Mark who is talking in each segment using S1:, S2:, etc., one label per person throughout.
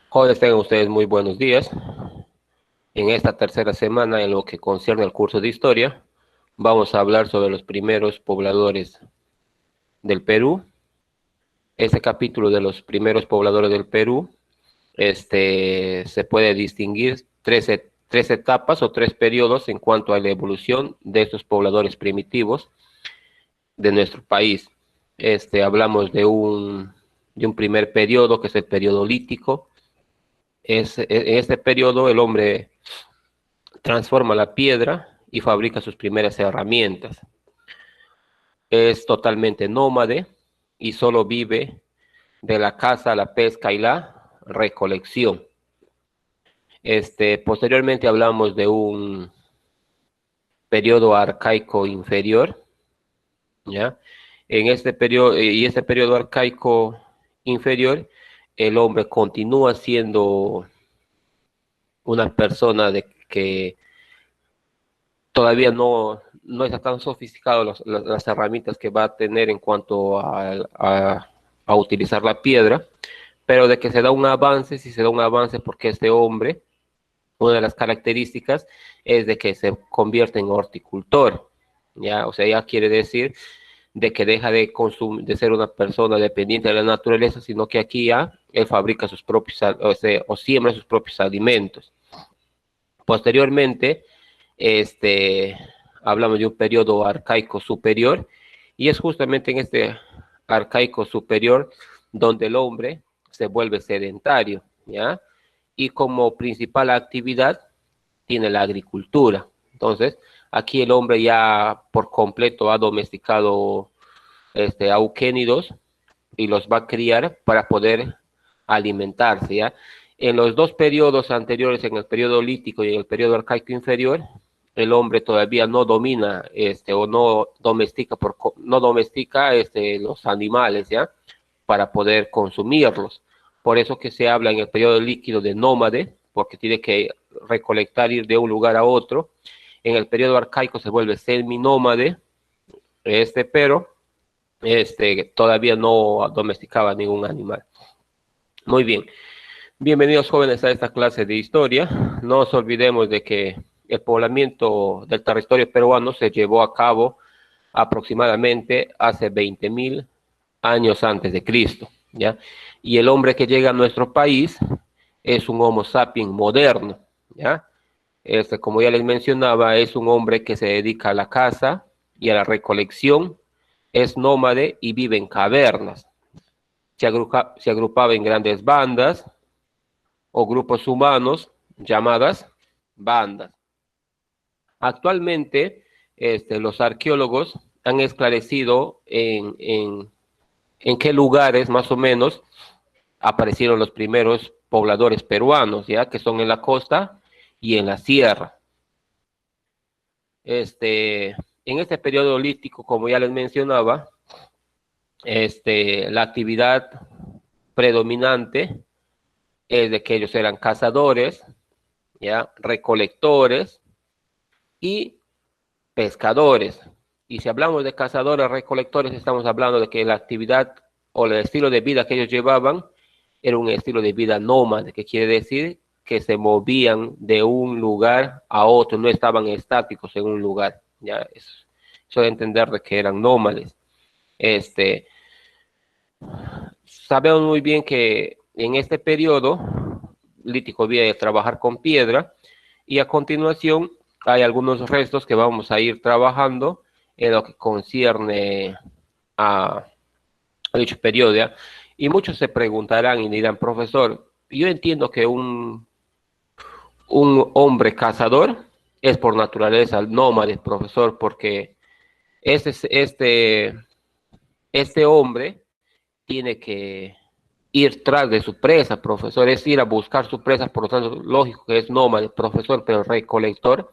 S1: Jóvenes, tengan ustedes muy buenos días. En esta tercera semana, en lo que concierne al curso de historia, vamos a hablar sobre los primeros pobladores del Perú. Este capítulo de los primeros pobladores del Perú, se puede distinguir tres etapas o tres periodos en cuanto a la evolución de estos pobladores primitivos de nuestro país. Hablamos de un primer periodo, que es el periodo lítico. En este periodo el hombre transforma la piedra y fabrica sus primeras herramientas. Es totalmente nómade y solo vive de la caza, la pesca y la recolección. Posteriormente hablamos de un periodo arcaico inferior, ¿ya? En este periodo, y este periodo arcaico inferior, el hombre continúa siendo una persona de que todavía no está tan sofisticado las herramientas que va a tener en cuanto a utilizar la piedra, pero de que se da un avance, si se da un avance porque este hombre, una de las características es de que se convierte en horticultor, ¿ya? O sea, ya quiere decir de que deja de consumir, de ser una persona dependiente de la naturaleza, sino que aquí ya él fabrica sus propios, o siembra sus propios alimentos. Posteriormente, este, hablamos de un periodo arcaico superior, y es justamente en este arcaico superior donde el hombre se vuelve sedentario, ¿ya? Y como principal actividad tiene la agricultura. Entonces, aquí el hombre ya por completo ha domesticado auquénidos y los va a criar para poder alimentarse, ¿ya? En los dos periodos anteriores, en el periodo lítico y en el periodo arcaico inferior, el hombre todavía no domina o no domestica los animales, ¿ya? Para poder consumirlos. Por eso que se habla en el periodo líquido de nómade, porque tiene que recolectar, ir de un lugar a otro. En el periodo arcaico se vuelve seminómade, pero todavía no domesticaba ningún animal. Muy bien. Bienvenidos jóvenes a esta clase de historia. No nos olvidemos de que el poblamiento del territorio peruano se llevó a cabo aproximadamente hace 20.000 años antes de Cristo, ¿ya? Y el hombre que llega a nuestro país es un Homo sapiens moderno, ¿ya? Como ya les mencionaba, es un hombre que se dedica a la caza y a la recolección, es nómade y vive en cavernas. Se agrupaba en grandes bandas o grupos humanos llamadas bandas. Actualmente, los arqueólogos han esclarecido en qué lugares más o menos aparecieron los primeros pobladores peruanos, ya que son en la costa y en la sierra. En este periodo lítico, como ya les mencionaba, la actividad predominante es de que ellos eran cazadores, ¿ya? Recolectores y pescadores. Y si hablamos de cazadores, recolectores, estamos hablando de que la actividad o el estilo de vida que ellos llevaban era un estilo de vida nómade, que quiere decir que se movían de un lugar a otro, no estaban estáticos en un lugar. Ya eso de entender de que eran nómades. Sabemos muy bien que en este periodo lítico había de trabajar con piedra, y a continuación hay algunos restos que vamos a ir trabajando en lo que concierne a dicho periodo, ¿ya? Y muchos se preguntarán y dirán, profesor, yo entiendo que un hombre cazador es por naturaleza nómade, profesor, porque este, este, este hombre tiene que ir tras de su presa, profesor, es ir a buscar su presa, por lo tanto, lógico que es nómade, profesor, pero recolector.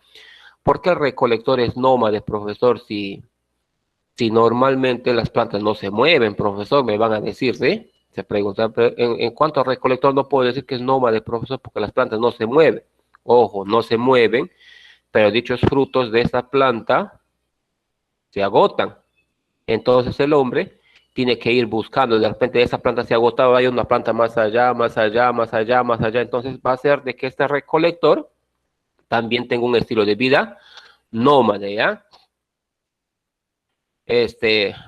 S1: ¿Por qué el recolector es nómade, profesor, si normalmente las plantas no se mueven, profesor? Me van a decir, ¿sí? Se pregunta, pero en cuanto al recolector no puedo decir que es nómade, profesor, porque las plantas no se mueven. Ojo, no se mueven, pero dichos frutos de esta planta se agotan. Entonces el hombre tiene que ir buscando, de repente esa planta se ha agotado, hay una planta más allá, más allá, más allá, más allá, entonces va a ser de que este recolector también tenga un estilo de vida nómade, ¿ya?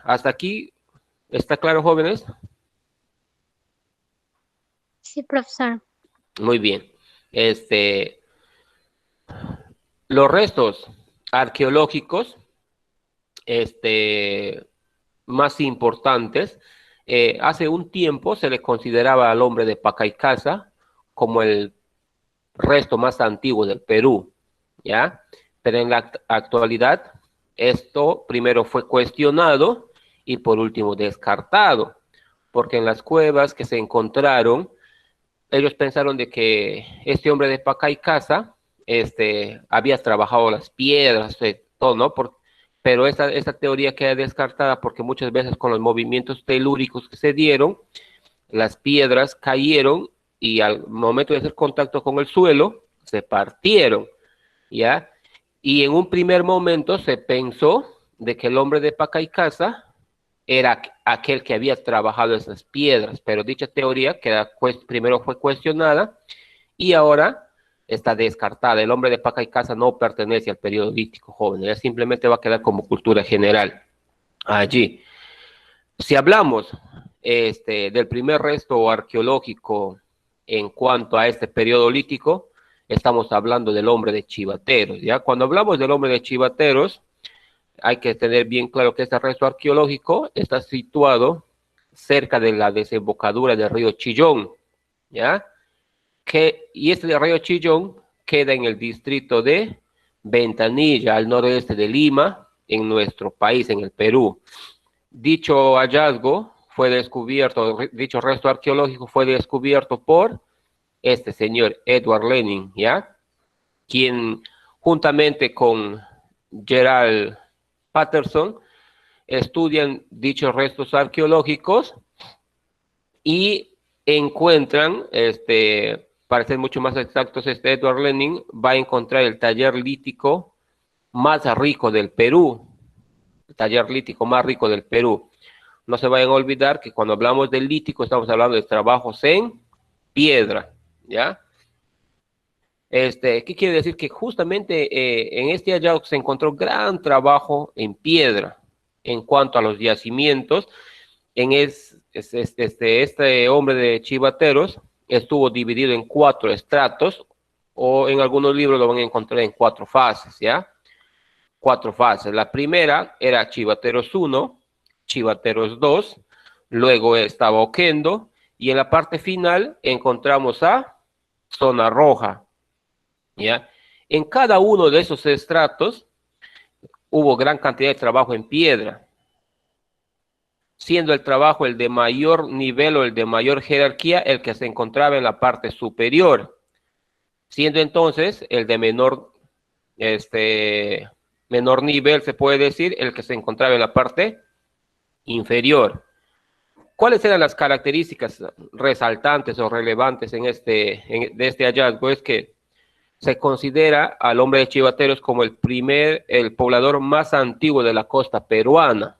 S1: Hasta aquí, ¿está claro, jóvenes?
S2: Sí, profesor.
S1: Muy bien. Los restos arqueológicos, más importantes, hace un tiempo se le consideraba al hombre de Pacaycasa como el resto más antiguo del Perú, ¿ya? Pero en la actualidad esto primero fue cuestionado y por último descartado, porque en las cuevas que se encontraron, ellos pensaron de que este hombre de Pacaycasa había trabajado las piedras, todo, ¿no? Pero esa teoría queda descartada porque muchas veces con los movimientos telúricos que se dieron, las piedras cayeron y al momento de hacer contacto con el suelo, se partieron, ¿ya? Y en un primer momento se pensó de que el hombre de Pacaycasa era aquel que había trabajado esas piedras, pero dicha teoría primero fue cuestionada y ahora está descartada. El hombre de Pacaycasa no pertenece al periodo lítico joven, ya simplemente va a quedar como cultura general allí. Si hablamos del primer resto arqueológico en cuanto a este periodo lítico, estamos hablando del hombre de Chivateros, ¿ya? Cuando hablamos del hombre de Chivateros, hay que tener bien claro que este resto arqueológico está situado cerca de la desembocadura del río Chillón, ¿ya? Y este río Chillón queda en el distrito de Ventanilla, al noroeste de Lima, en nuestro país, en el Perú. Dicho hallazgo fue descubierto, dicho resto arqueológico fue descubierto por este señor Edward Lenin, ¿ya? Quien juntamente con Gerald Patterson estudian dichos restos arqueológicos y encuentran, para ser mucho más exactos, Edward Lenin va a encontrar el taller lítico más rico del Perú, el taller lítico más rico del Perú. No se vayan a olvidar que cuando hablamos del lítico estamos hablando de trabajos en piedra, ¿ya? ¿Qué quiere decir? Que justamente en este hallazgo se encontró gran trabajo en piedra en cuanto a los yacimientos. Este hombre de Chivateros estuvo dividido en 4 estratos, o en algunos libros lo van a encontrar en 4 fases, ¿ya? 4 fases. La primera era Chivateros 1, Chivateros 2, luego estaba Oquendo, y en la parte final encontramos a Zona Roja, ¿ya? En cada uno de esos estratos hubo gran cantidad de trabajo en piedra, siendo el trabajo el de mayor nivel o el de mayor jerarquía el que se encontraba en la parte superior, siendo entonces el de menor nivel, se puede decir, el que se encontraba en la parte inferior. ¿Cuáles eran las características resaltantes o relevantes de este hallazgo? Es que se considera al hombre de Chivateros como el poblador más antiguo de la costa peruana.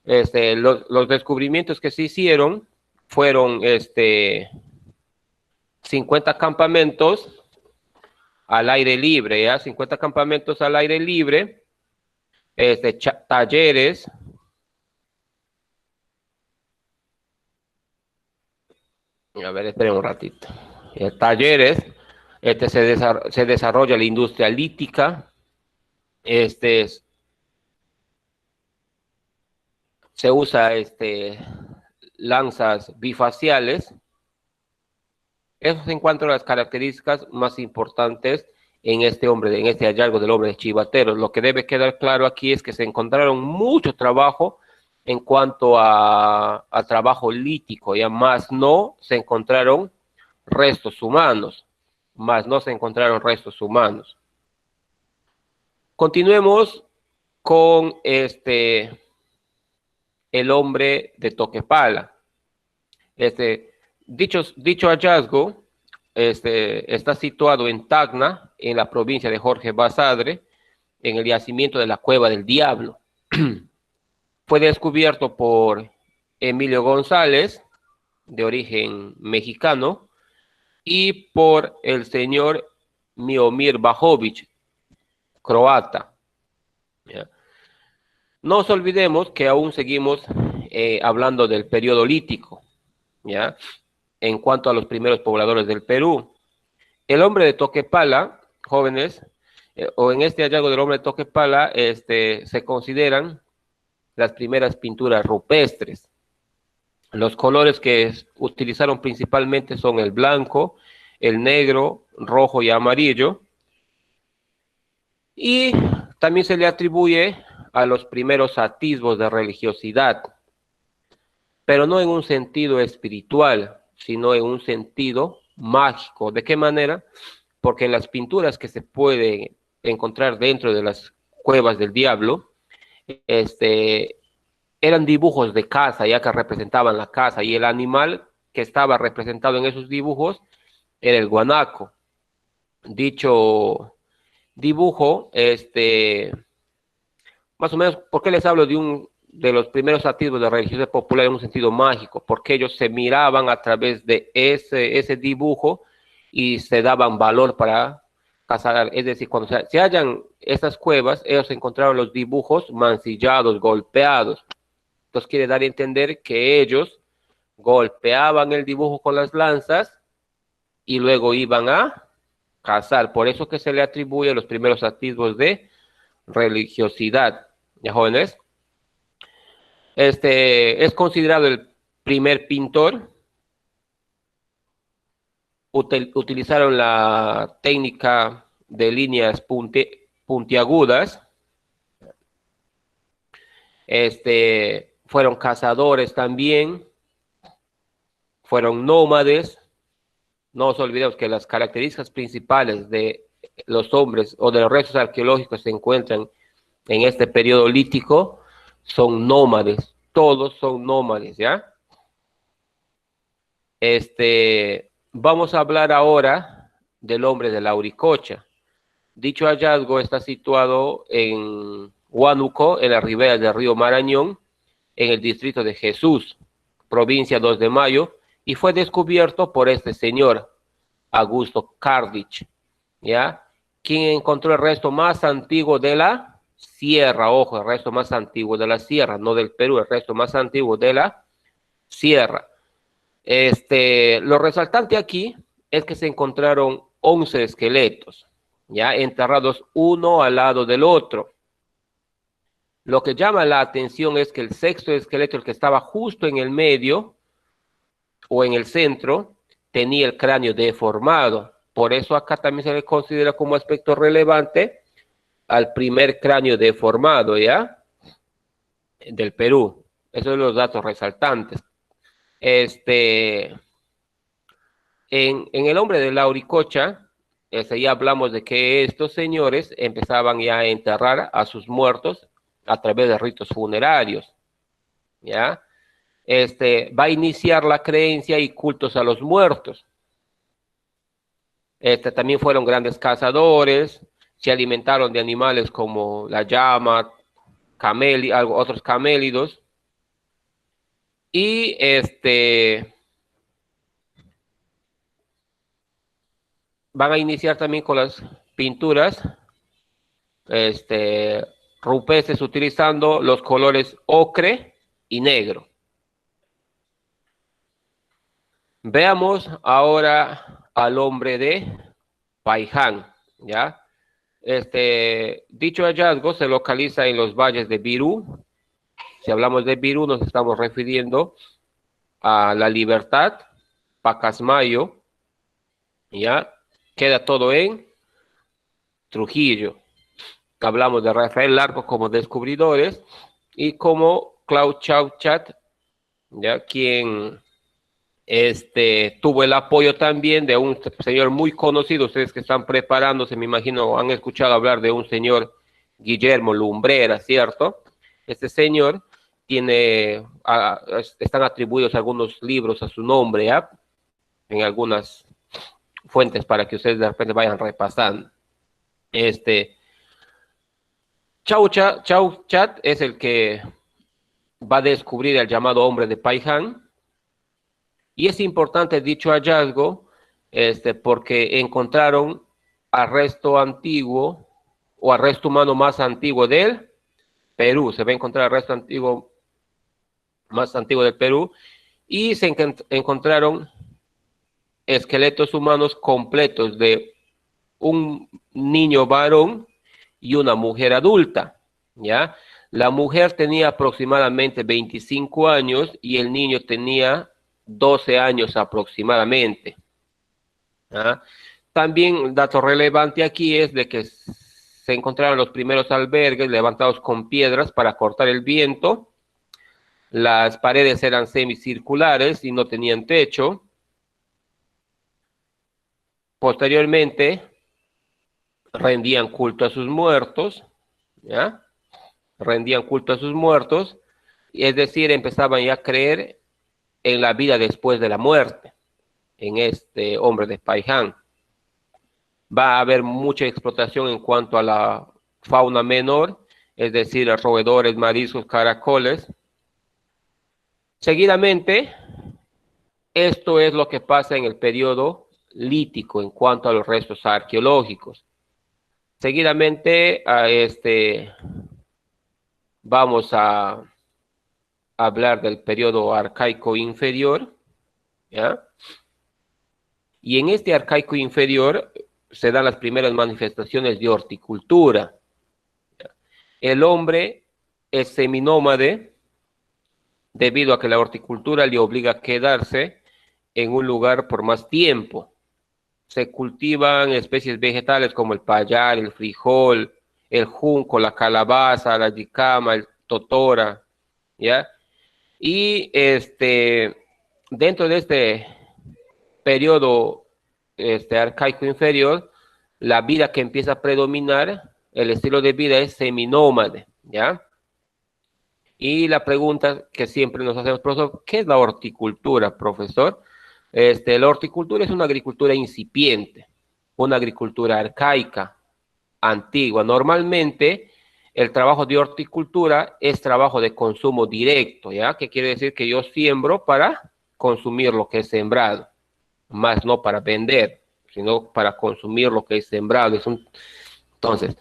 S1: Los descubrimientos que se hicieron fueron 50 campamentos al aire libre, ¿ya? 50 campamentos al aire libre, talleres. A ver, esperen un ratito. Talleres, se desarrolla la industria lítica, se usa lanzas bifaciales. Eso en cuanto a las características más importantes en en este hallazgo del hombre de Chivateros. Lo que debe quedar claro aquí es que se encontraron mucho trabajo en cuanto a trabajo lítico, ya más no se encontraron restos humanos, Continuemos con el hombre de Toquepala. Dicho hallazgo está situado en Tacna, en la provincia de Jorge Basadre, en el yacimiento de la Cueva del Diablo. Fue descubierto por Emilio González, de origen mexicano, y por el señor Miomir Bajovic, croata. ¿Ya? No nos olvidemos que aún seguimos hablando del periodo lítico, ¿ya? En cuanto a los primeros pobladores del Perú. El hombre de Toquepala, jóvenes, o en este hallazgo del hombre de Toquepala, se consideran las primeras pinturas rupestres. Los colores que utilizaron principalmente son el blanco, el negro, rojo y amarillo. Y también se le atribuye a los primeros atisbos de religiosidad, pero no en un sentido espiritual, sino en un sentido mágico. ¿De qué manera? Porque en las pinturas que se pueden encontrar dentro de las cuevas del diablo, eran dibujos de casa, ya que representaban la casa, y el animal que estaba representado en esos dibujos era el guanaco. Dicho dibujo, más o menos, ¿por qué les hablo de los primeros atisbos de religiosidad popular en un sentido mágico? Porque ellos se miraban a través de ese dibujo y se daban valor para cazar. Es decir, cuando se hallan esas cuevas, ellos encontraron los dibujos mancillados, golpeados. Entonces quiere dar a entender que ellos golpeaban el dibujo con las lanzas y luego iban a cazar. Por eso que se le atribuye los primeros atisbos de religiosidad. ¿Ya, jóvenes? Es considerado el primer pintor. Utilizaron la técnica de líneas puntiagudas. Fueron cazadores también. Fueron nómades. No nos olvidemos que las características principales de los hombres o de los restos arqueológicos que se encuentran en este periodo lítico son nómades, todos son nómades, ¿ya? Vamos a hablar ahora del hombre de Lauricocha. Dicho hallazgo está situado en Huánuco, en la ribera del río Marañón, en el distrito de Jesús, provincia 2 de Mayo, y fue descubierto por este señor, Augusto Kardich, ¿ya? Quien encontró el resto más antiguo de la sierra, ojo, el resto más antiguo de la sierra, no del Perú, el resto más antiguo de la sierra. Lo resaltante aquí es que se encontraron 11 esqueletos, ya enterrados uno al lado del otro. Lo que llama la atención es que el sexto esqueleto, el que estaba justo en el medio o en el centro, tenía el cráneo deformado. Por eso acá también se le considera como aspecto relevante al primer cráneo deformado, ¿ya? Del Perú. Esos son los datos resaltantes. En el hombre de Lauricocha, ya hablamos de que estos señores empezaban ya a enterrar a sus muertos a través de ritos funerarios, ¿ya? Va a iniciar la creencia y cultos a los muertos. También fueron grandes cazadores, se alimentaron de animales como la llama, otros camélidos, y van a iniciar también con las pinturas rupestres utilizando los colores ocre y negro. Veamos ahora al hombre de Paiján, ¿ya? Dicho hallazgo se localiza en los valles de Virú. Si hablamos de Virú, nos estamos refiriendo a La Libertad, Pacasmayo, ¿ya? Queda todo en Trujillo. Hablamos de Rafael Larco como descubridores y como Claude Chauchat, ¿ya? Quien tuvo el apoyo también de un señor muy conocido. Ustedes que están preparándose, me imagino, han escuchado hablar de un señor Guillermo Lumbrera, ¿cierto? Este señor están atribuidos algunos libros a su nombre, ¿ya? En algunas fuentes para que ustedes de repente vayan repasando. Chauchat es el que va a descubrir el llamado hombre de Paihán. Y es importante dicho hallazgo porque encontraron arresto antiguo o arresto humano más antiguo del Perú. Se va a encontrar arresto antiguo más antiguo del Perú y se encontraron esqueletos humanos completos de un niño varón y una mujer adulta, ¿ya? La mujer tenía aproximadamente 25 años y el niño tenía 12 años aproximadamente. ¿Ah? También un dato relevante aquí es de que se encontraron los primeros albergues levantados con piedras para cortar el viento. Las paredes eran semicirculares y no tenían techo. Posteriormente, rendían culto a sus muertos, ¿ya? Rendían culto a sus muertos, es decir, empezaban ya a creer en la vida después de la muerte, en este hombre de Paihán. Va a haber mucha explotación en cuanto a la fauna menor, es decir, roedores, mariscos, caracoles. Seguidamente, esto es lo que pasa en el periodo lítico en cuanto a los restos arqueológicos. Seguidamente, vamos a hablar del periodo arcaico inferior, ¿ya? Y en este arcaico inferior se dan las primeras manifestaciones de horticultura. El hombre es seminómade debido a que la horticultura le obliga a quedarse en un lugar por más tiempo. Se cultivan especies vegetales como el payar, el frijol, el junco, la calabaza, la yicama, el totora, ¿ya? Y dentro de este periodo arcaico inferior, la vida que empieza a predominar, el estilo de vida es seminómade, ¿ya? Y la pregunta que siempre nos hacemos, profesor, ¿qué es la horticultura, profesor? La horticultura es una agricultura incipiente, una agricultura arcaica, antigua. Normalmente, el trabajo de horticultura es trabajo de consumo directo, ¿ya? Que quiere decir que yo siembro para consumir lo que he sembrado, más no para vender, sino para consumir lo que he sembrado. Entonces,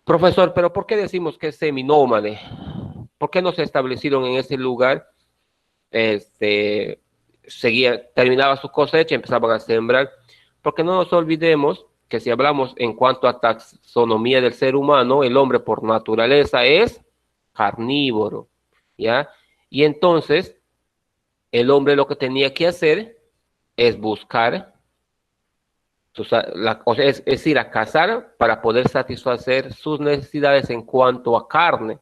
S1: profesor, pero ¿por qué decimos que es seminómade? ¿Por qué no se establecieron en ese lugar? Terminaba su cosecha, empezaban a sembrar, porque no nos olvidemos que si hablamos en cuanto a taxonomía del ser humano, el hombre por naturaleza es carnívoro, ¿ya? Y entonces, el hombre lo que tenía que hacer es buscar, es ir a cazar para poder satisfacer sus necesidades en cuanto a carne.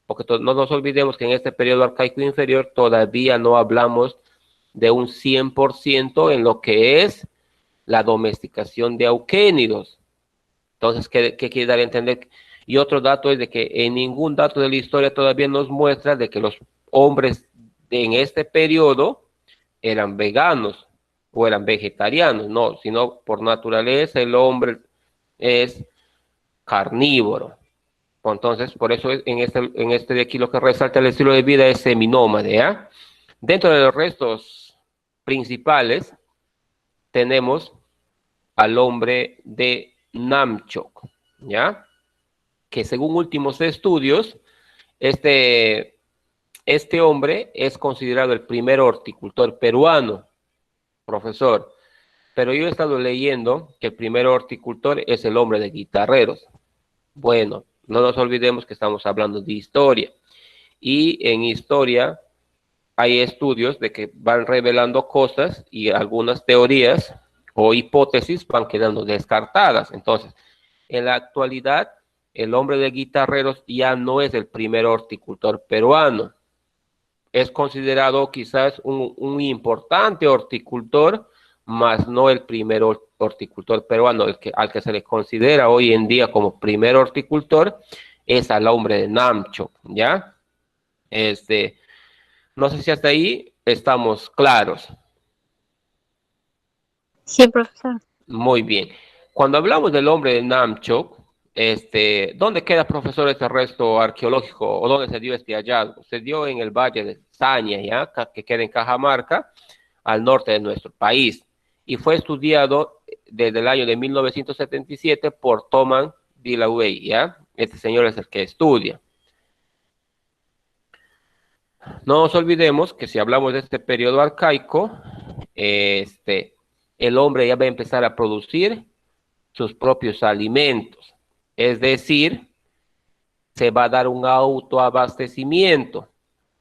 S1: Porque no nos olvidemos que en este periodo arcaico inferior todavía no hablamos de un 100% en lo que es la domesticación de auquénidos. Entonces, ¿qué quiere dar a entender? Y otro dato es de que en ningún dato de la historia todavía nos muestra de que los hombres en este periodo eran veganos o eran vegetarianos, no, sino por naturaleza el hombre es carnívoro. Entonces, por eso en este de aquí lo que resalta el estilo de vida es seminómade, ¿ya? Dentro de los restos principales tenemos al hombre de Namchok, ¿ya? Que según últimos estudios, este hombre es considerado el primer horticultor peruano, profesor. Pero yo he estado leyendo que el primer horticultor es el hombre de Guitarreros. Bueno, no nos olvidemos que estamos hablando de historia. Y en historia hay estudios de que van revelando cosas y algunas teorías o hipótesis van quedando descartadas. Entonces, en la actualidad, el hombre de Guitarreros ya no es el primer horticultor peruano. Es considerado quizás un importante horticultor, más no el primer horticultor peruano. Al que se le considera hoy en día como primer horticultor es al hombre de Namchok, ¿ya? No sé si hasta ahí estamos claros.
S2: Sí, profesor.
S1: Muy bien. Cuando hablamos del hombre de Namchok, ¿Dónde queda, profesor, este resto arqueológico o dónde se dio este hallazgo? Se dio en el valle de Saña, ¿ya? Que queda en Cajamarca, al norte de nuestro país, y fue estudiado desde el año de 1977 por Thomas Dillaway, ¿ya? Este señor es el que estudia. No nos olvidemos que si hablamos de este periodo arcaico, el hombre ya va a empezar a producir sus propios alimentos, es decir, se va a dar un autoabastecimiento.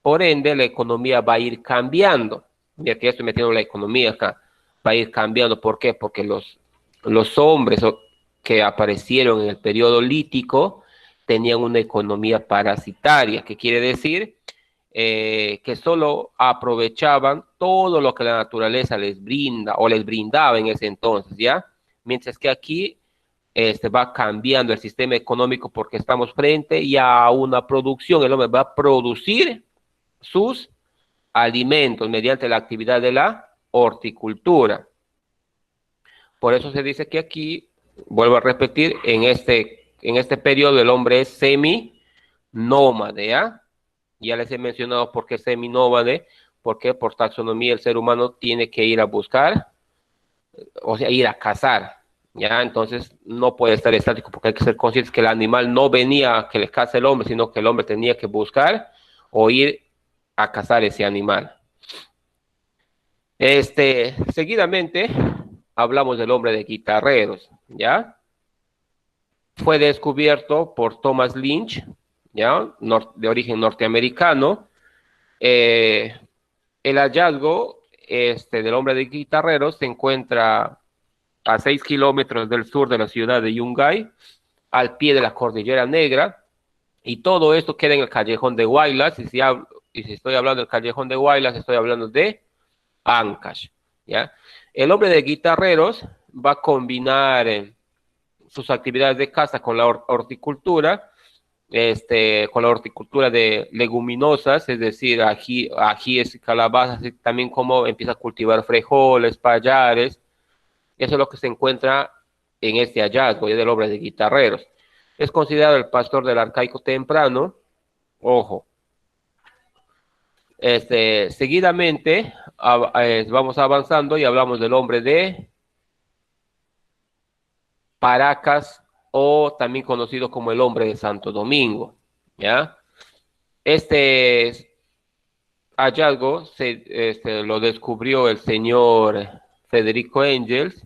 S1: Por ende, la economía va a ir cambiando. Mira que ya estoy metiendo la economía acá. Va a ir cambiando. ¿Por qué? Porque los hombres que aparecieron en el periodo lítico tenían una economía parasitaria. ¿Qué quiere decir? Que solo aprovechaban todo lo que la naturaleza les brinda o les brindaba en ese entonces, ¿ya? Mientras que aquí va cambiando el sistema económico porque estamos frente ya a una producción. El hombre va a producir sus alimentos mediante la actividad de la horticultura. Por eso se dice que aquí, vuelvo a repetir, en este periodo el hombre es seminómade, ¿ya? Ya les he mencionado por qué seminómade, porque por taxonomía el ser humano tiene que ir a buscar, o sea, ir a cazar, ¿ya? Entonces no puede estar estático porque hay que ser conscientes que el animal no venía a que le caza el hombre, sino que el hombre tenía que buscar o ir a cazar ese animal. Seguidamente hablamos del hombre de guitarreros, ¿ya? Fue descubierto por Thomas Lynch, ¿ya? De origen norteamericano. El hallazgo del hombre de guitarreros se encuentra a 6 kilómetros del sur de la ciudad de Yungay, al pie de la Cordillera Negra, y todo esto queda en el Callejón de Huaylas, y si estoy hablando del Callejón de Huaylas, estoy hablando de Ancash, ¿ya? El hombre de guitarreros va a combinar sus actividades de caza con la horticultura, con la horticultura de leguminosas, es decir, ajíes y calabazas, y también como empieza a cultivar frijoles, payares. Eso es lo que se encuentra en este hallazgo del hombre de guitarreros. Es considerado el pastor del arcaico temprano. Ojo. Seguidamente vamos avanzando y hablamos del hombre de Paracas, o también conocido como el hombre de Santo Domingo, ¿ya? Este hallazgo lo descubrió el señor Federico Engels,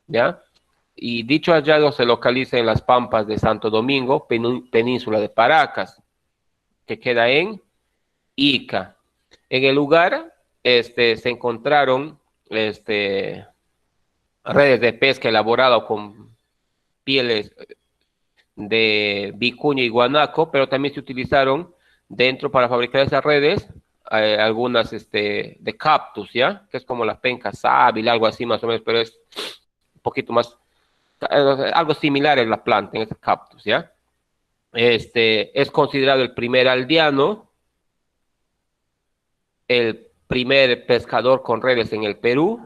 S1: ¿ya? Y dicho hallazgo se localiza en las pampas de Santo Domingo, península de Paracas, que queda en Ica. En el lugar se encontraron redes de pesca elaboradas con pieles de vicuña y guanaco, pero también se utilizaron dentro para fabricar esas redes algunas de cactus, ¿ya? Que es como la penca sábil, algo así más o menos, pero es un poquito más, algo similar en la planta, en ese cactus, ¿ya? Es considerado el primer aldeano, el primer pescador con redes en el Perú,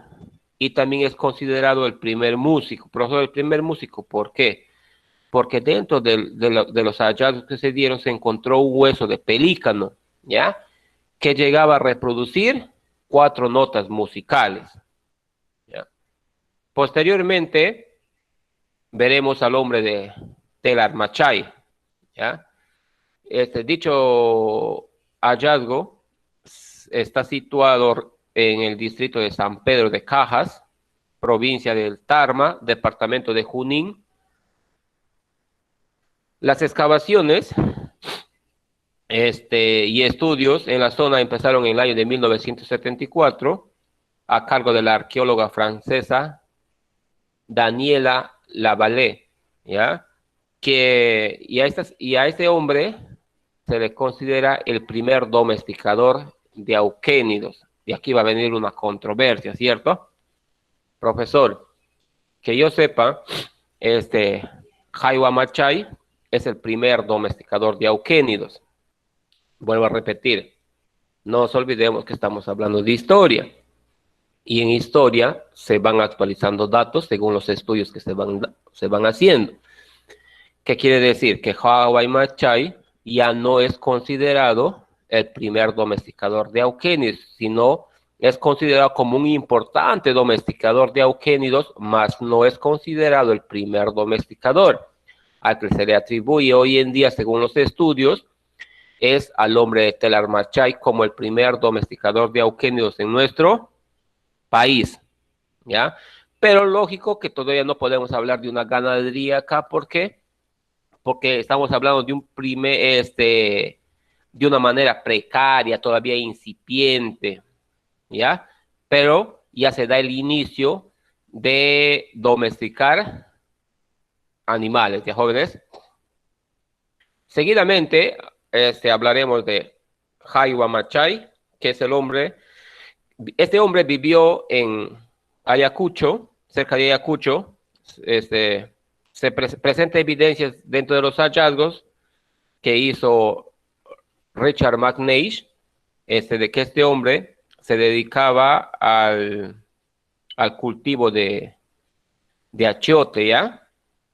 S1: y también es considerado el primer músico. Profesor, el primer músico, ¿por qué? Porque dentro de los hallazgos que se dieron se encontró un hueso de pelícano, ¿ya? Que llegaba a reproducir 4 notas musicales, ¿ya? Posteriormente veremos al hombre de Telarmachay, ¿ya? Dicho hallazgo está situado en el distrito de San Pedro de Cajas, provincia del Tarma, departamento de Junín. Las excavaciones y estudios en la zona empezaron en el año de 1974 a cargo de la arqueóloga francesa Daniela Lavallée, ¿ya? Y a este hombre se le considera el primer domesticador de auquénidos. Y aquí va a venir una controversia, ¿cierto? Profesor, que yo sepa, Jaiwa Machay es el primer domesticador de auquénidos. Vuelvo a repetir, no nos olvidemos que estamos hablando de historia. Y en historia se van actualizando datos según los estudios que se van haciendo. ¿Qué quiere decir? Que Hawái Machai ya no es considerado el primer domesticador de auquénidos, sino es considerado como un importante domesticador de auquénidos, mas no es considerado el primer domesticador. Al que se le atribuye hoy en día, según los estudios, es al hombre de Telar Machai como el primer domesticador de auquénidos en nuestro país, ¿ya? Pero lógico que todavía no podemos hablar de una ganadería acá, ¿por qué? Porque estamos hablando de un de una manera precaria, todavía incipiente, ¿ya? Pero ya se da el inicio de domesticar animales, ¿ya, jóvenes? Seguidamente, hablaremos de Hawái Machai, que es el hombre. Este hombre vivió en Ayacucho, cerca de Ayacucho. Presenta evidencias dentro de los hallazgos que hizo Richard McNeish, de que este hombre se dedicaba al cultivo de achiote, ¿ya?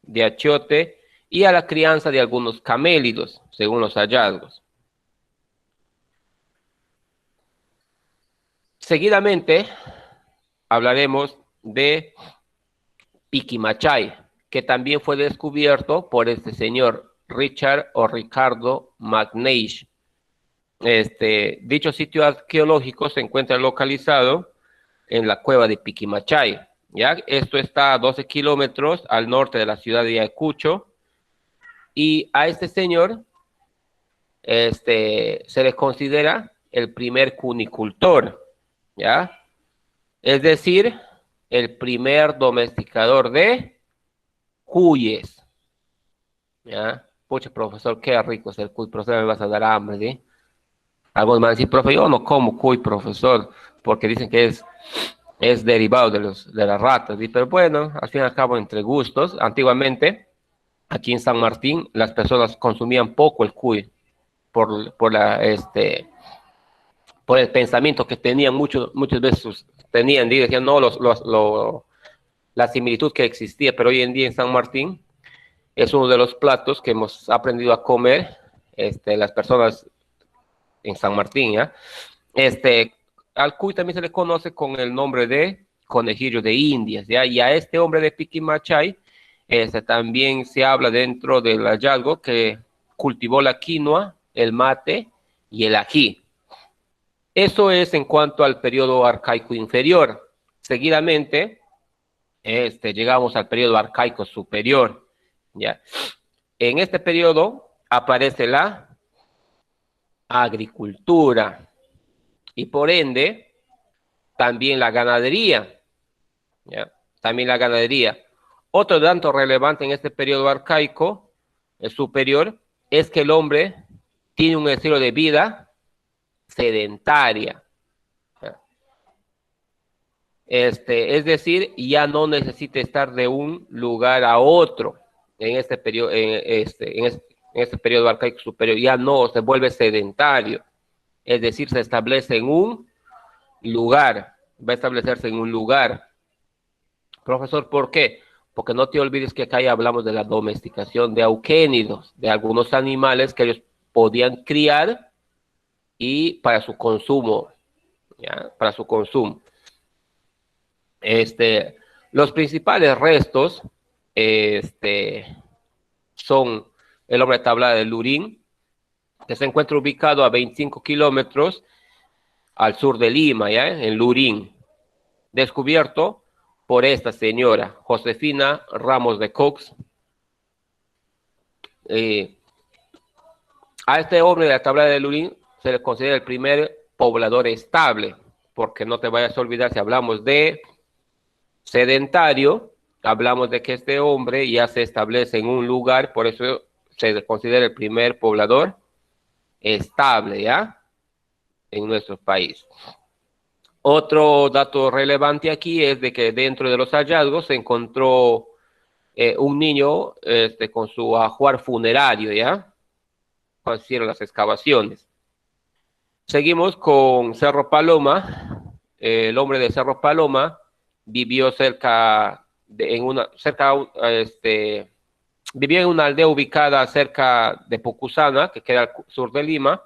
S1: De achiote y a la crianza de algunos camélidos, según los hallazgos. Seguidamente hablaremos de Piquimachay, que también fue descubierto por este señor Richard o Ricardo McNeish. Dicho sitio arqueológico se encuentra localizado en la cueva de Piquimachay, ¿ya? Esto está a 12 kilómetros al norte de la ciudad de Ayacucho, y a este señor se le considera el primer cunicultor, ¿ya? Es decir, el primer domesticador de cuyes, ¿ya? Pucha, profesor, qué rico es el cuy, profesor, me vas a dar hambre, ¿sí? Algunos van a decir, profe, yo no como cuy, profesor, porque dicen que es derivado de las ratas, ¿sí? Pero bueno, al fin y al cabo, entre gustos. Antiguamente, aquí en San Martín, las personas consumían poco el cuy, por el pensamiento que tenían, muchas veces tenían, y decían, no, la similitud que existía, pero hoy en día en San Martín es uno de los platos que hemos aprendido a comer, las personas en San Martín, ¿ya? Al cuy también se le conoce con el nombre de conejillo de Indias, ¿ya? Y a este hombre de Piquimachay, también se habla dentro del hallazgo que cultivó la quinoa, el mate y el ají. Eso es en cuanto al periodo arcaico inferior. Seguidamente, llegamos al periodo arcaico superior, ¿ya? En este periodo aparece la agricultura y por ende también la ganadería, ¿ya? También la ganadería. Otro dato relevante en este periodo arcaico superior es que el hombre tiene un estilo de vida sedentaria. Es decir, ya no necesita estar de un lugar a otro en este periodo, en este periodo arcaico superior, ya no se vuelve sedentario, es decir, se establece en un lugar, va a establecerse en un lugar. Profesor, ¿por qué? Porque no te olvides que acá ya hablamos de la domesticación de auquénidos, de algunos animales que ellos podían criar y para su consumo, ¿ya? Para su consumo. Los principales restos son el hombre de tabla de Lurín, que se encuentra ubicado a 25 kilómetros al sur de Lima, ¿ya? En Lurín, descubierto por esta señora, Josefina Ramos de Cox. A este hombre de la tabla de Lurín se le considera el primer poblador estable, porque no te vayas a olvidar, si hablamos de sedentario, hablamos de que este hombre ya se establece en un lugar, por eso se considera el primer poblador estable, ¿ya? En nuestro país. Otro dato relevante aquí es de que dentro de los hallazgos se encontró un niño con su ajuar funerario, ¿ya? Cuando se hicieron las excavaciones. Seguimos con Cerro Paloma. El hombre de Cerro Paloma vivió cerca vivía en una aldea ubicada cerca de Pucusana, que queda al sur de Lima,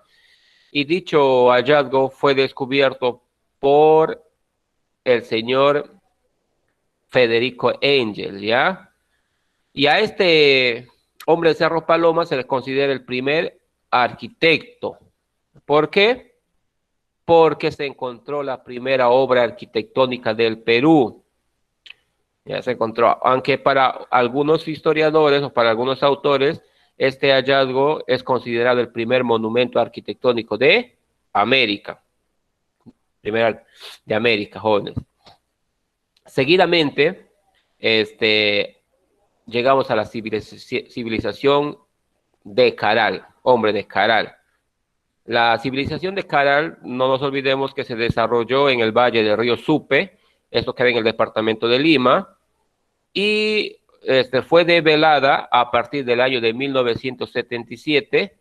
S1: y dicho hallazgo fue descubierto por el señor Federico Engel, ¿ya? Y a este hombre de Cerro Paloma se le considera el primer arquitecto. ¿Por qué? Porque se encontró la primera obra arquitectónica del Perú. Ya se encontró, aunque para algunos historiadores o para algunos autores, este hallazgo es considerado el primer monumento arquitectónico de América. Primero de América, jóvenes. Seguidamente, llegamos a la civilización de Caral, hombre de Caral. La civilización de Caral, no nos olvidemos que se desarrolló en el valle del río Supe, esto queda en el departamento de Lima, y fue develada a partir del año de 1977,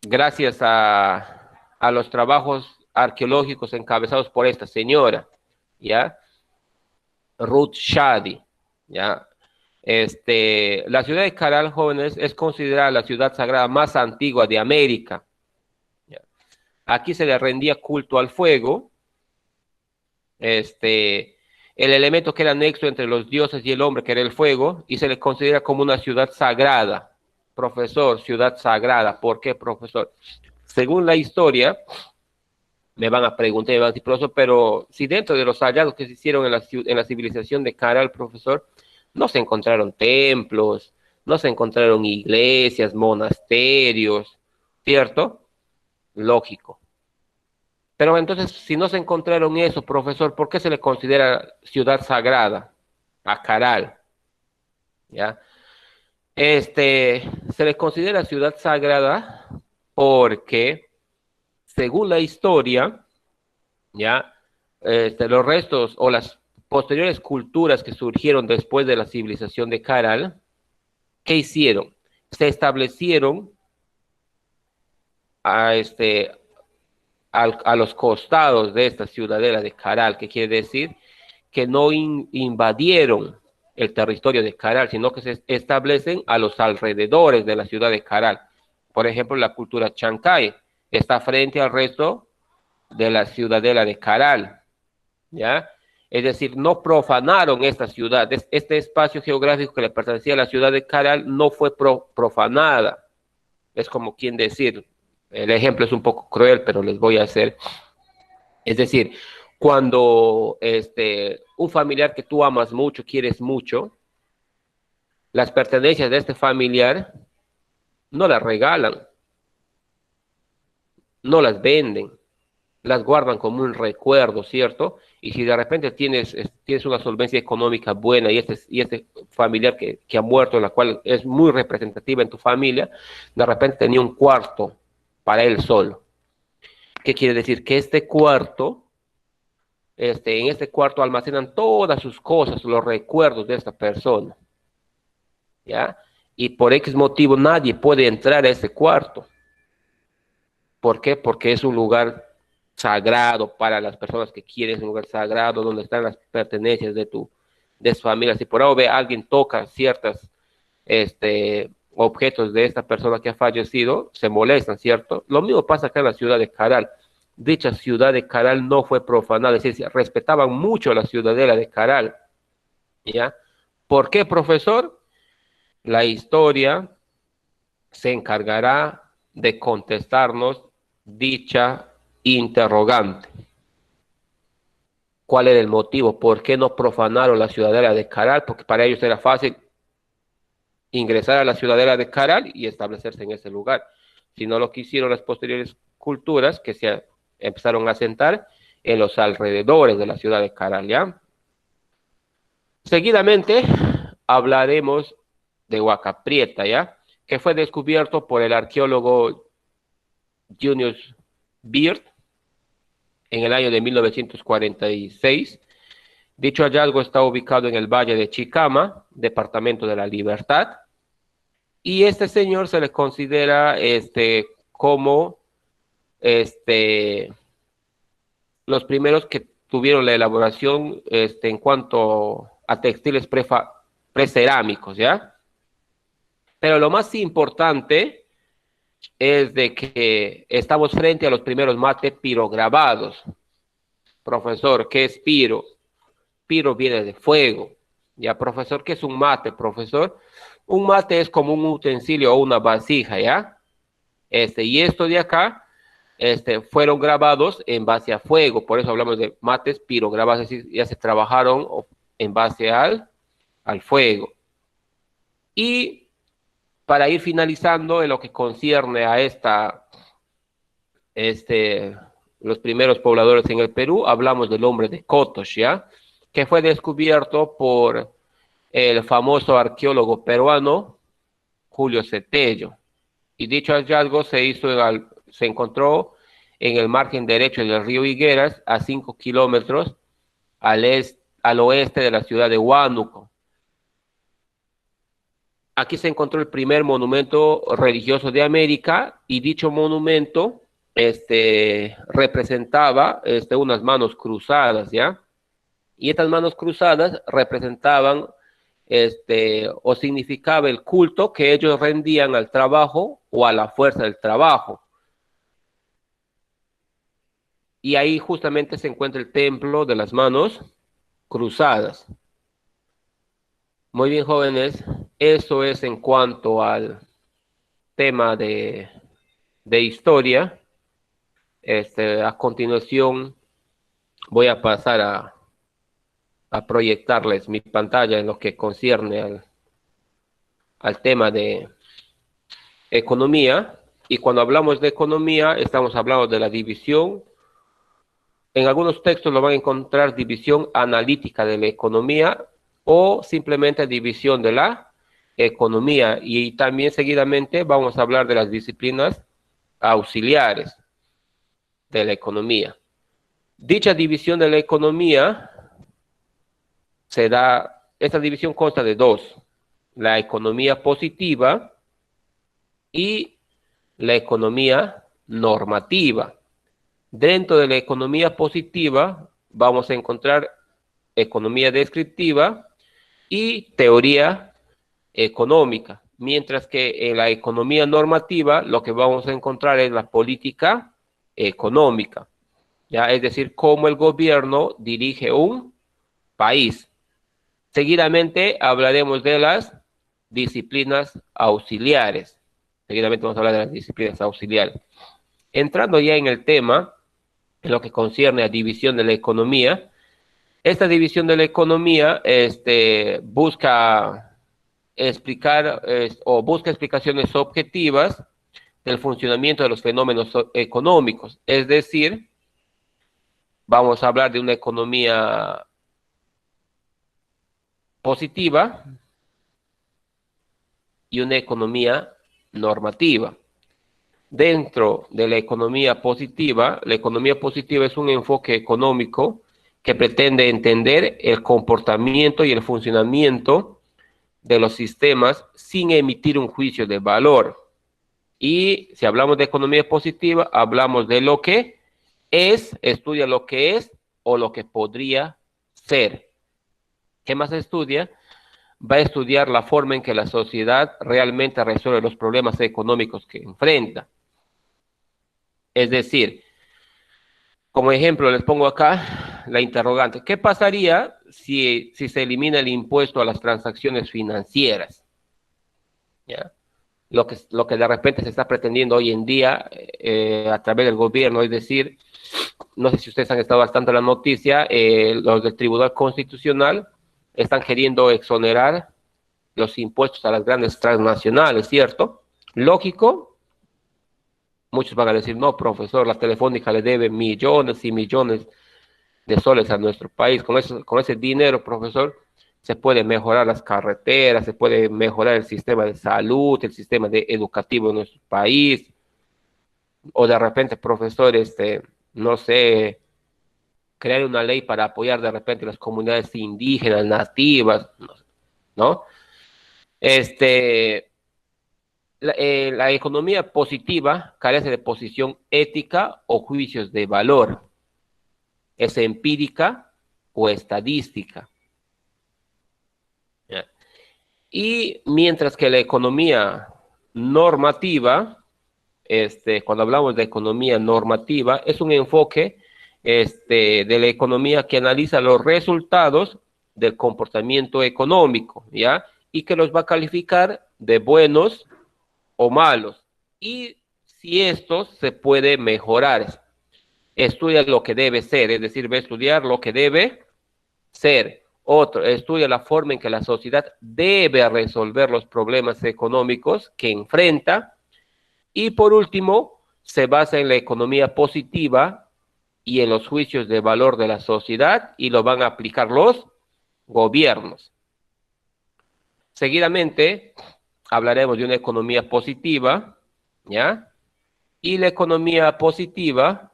S1: gracias a los trabajos arqueológicos encabezados por esta señora, ¿ya? Ruth Shady, ¿ya? La ciudad de Caral, jóvenes, es considerada la ciudad sagrada más antigua de América, ¿ya? Aquí se le rendía culto al fuego, el elemento que era nexo entre los dioses y el hombre, que era el fuego, y se le considera como una ciudad sagrada. Profesor, ciudad sagrada. ¿Por qué, profesor? Según la historia, me van a preguntar, me van a decir, profesor, pero si dentro de los hallazgos que se hicieron en la civilización de Caral, profesor, no se encontraron templos, no se encontraron iglesias, monasterios, ¿cierto? Lógico. Pero entonces, si no se encontraron eso, profesor, ¿por qué se le considera ciudad sagrada a Caral? ¿Ya? Se le considera ciudad sagrada porque, según la historia, ¿ya? Los restos o las posteriores culturas que surgieron después de la civilización de Caral, ¿qué hicieron? Se establecieron a los costados de esta ciudadela de Caral, que quiere decir que no invadieron el territorio de Caral, sino que se establecen a los alrededores de la ciudad de Caral. Por ejemplo, la cultura Chancay está frente al resto de la ciudadela de Caral, ¿ya? Es decir, no profanaron esta ciudad. Este espacio geográfico que le pertenecía a la ciudad de Caral no fue profanada. Es como quien decir, el ejemplo es un poco cruel, pero les voy a hacer. Es decir, cuando un familiar que tú amas mucho, quieres mucho, las pertenencias de este familiar no las regalan, no las venden, las guardan como un recuerdo, ¿cierto? Y si de repente tienes una solvencia económica buena y este familiar que ha muerto, la cual es muy representativa en tu familia, de repente tenía un cuarto para él solo. ¿Qué quiere decir? Que este cuarto, en este cuarto almacenan todas sus cosas, los recuerdos de esta persona, ¿ya? Y por X motivo nadie puede entrar a ese cuarto. ¿Por qué? Porque es un lugar sagrado para las personas que quieren, es un lugar sagrado donde están las pertenencias de su familia. Si por algo ve alguien toca ciertos objetos de esta persona que ha fallecido, se molestan, ¿cierto? Lo mismo pasa acá en la ciudad de Caral. Dicha ciudad de Caral no fue profanada, es decir, respetaban mucho la ciudadela de Caral, ¿ya? ¿Por qué, profesor? La historia se encargará de contestarnos dicha interrogante. ¿Cuál era el motivo? ¿Por qué no profanaron la ciudadela de Caral? Porque para ellos era fácil ingresar a la ciudadela de Caral y establecerse en ese lugar. Si no lo quisieron las posteriores culturas que se empezaron a asentar en los alrededores de la ciudad de Caral, ¿ya? Seguidamente hablaremos de Huaca Prieta, ¿ya? Que fue descubierto por el arqueólogo Junius Beard en el año de 1946. Dicho hallazgo está ubicado en el Valle de Chicama, departamento de la Libertad, y este señor se le considera como los primeros que tuvieron la elaboración en cuanto a textiles precerámicos, ¿ya? Pero lo más importante es de que estamos frente a los primeros mates pirograbados. Profesor, ¿qué es piro? Piro viene de fuego. Ya, profesor, ¿qué es un mate, profesor? Un mate es como un utensilio o una vasija, ¿ya? Y esto de acá, fueron grabados en base a fuego, por eso hablamos de mates pirograbados, es decir, ya se trabajaron en base al fuego. Y para ir finalizando en lo que concierne a los primeros pobladores en el Perú, hablamos del hombre de Cotox, ¿ya? Que fue descubierto por el famoso arqueólogo peruano Julio Cetello. Y dicho hallazgo se encontró en el margen derecho del río Higueras, a 5 kilómetros al oeste de la ciudad de Huánuco. Aquí se encontró el primer monumento religioso de América, y dicho monumento representaba unas manos cruzadas, ¿ya? Y estas manos cruzadas representaban o significaba el culto que ellos rendían al trabajo o a la fuerza del trabajo. Y ahí justamente se encuentra el templo de las manos cruzadas. Muy bien, jóvenes, eso es en cuanto al tema de historia. A continuación voy a pasar a proyectarles mi pantalla en lo que concierne al tema de economía. Y cuando hablamos de economía, estamos hablando de la división. En algunos textos lo van a encontrar división analítica de la economía o simplemente división de la economía. Y también seguidamente vamos a hablar de las disciplinas auxiliares de la economía. Dicha división de la economía esta división consta de dos: la economía positiva y la economía normativa. Dentro de la economía positiva vamos a encontrar economía descriptiva y teoría económica, mientras que en la economía normativa lo que vamos a encontrar es la política económica, ¿ya? Es decir, cómo el gobierno dirige un país. Seguidamente hablaremos de las disciplinas auxiliares. Seguidamente vamos a hablar de las disciplinas auxiliares. Entrando ya en el tema, en lo que concierne a división de la economía, esta división de la economía busca explicar o busca explicaciones objetivas del funcionamiento de los fenómenos económicos. Es decir, vamos a hablar de una economía positiva y una economía normativa. Dentro de la economía positiva es un enfoque económico que pretende entender el comportamiento y el funcionamiento de los sistemas sin emitir un juicio de valor. Y si hablamos de economía positiva, hablamos de lo que es, estudia lo que es o lo que podría ser. ¿Qué más estudia? Va a estudiar la forma en que la sociedad realmente resuelve los problemas económicos que enfrenta. Es decir, como ejemplo les pongo acá la interrogante: ¿qué pasaría si se elimina el impuesto a las transacciones financieras? ¿Ya? Lo que de repente se está pretendiendo hoy en día a través del gobierno, es decir, no sé si ustedes han estado bastante en la noticia, los del Tribunal Constitucional están queriendo exonerar los impuestos a las grandes transnacionales, ¿cierto? Lógico. Muchos van a decir: no, profesor, la Telefónica le debe millones y millones de soles a nuestro país. Con ese dinero, profesor, se puede mejorar las carreteras, se puede mejorar el sistema de salud, el sistema educativo de nuestro país. O de repente, profesor, no sé, crear una ley para apoyar de repente las comunidades indígenas, nativas, ¿no? La economía positiva carece de posición ética o juicios de valor. Es empírica o estadística. Y mientras que la economía normativa, cuando hablamos de economía normativa, es un enfoque de la economía que analiza los resultados del comportamiento económico, ¿ya? Y que los va a calificar de buenos o malos. Y si esto se puede mejorar, estudia lo que debe ser, es decir, va a estudiar lo que debe ser. Otro, estudia la forma en que la sociedad debe resolver los problemas económicos que enfrenta. Y por último, se basa en la economía positiva y en los juicios de valor de la sociedad y lo van a aplicar los gobiernos. Seguidamente, hablaremos de una economía positiva, ¿ya? Y la economía positiva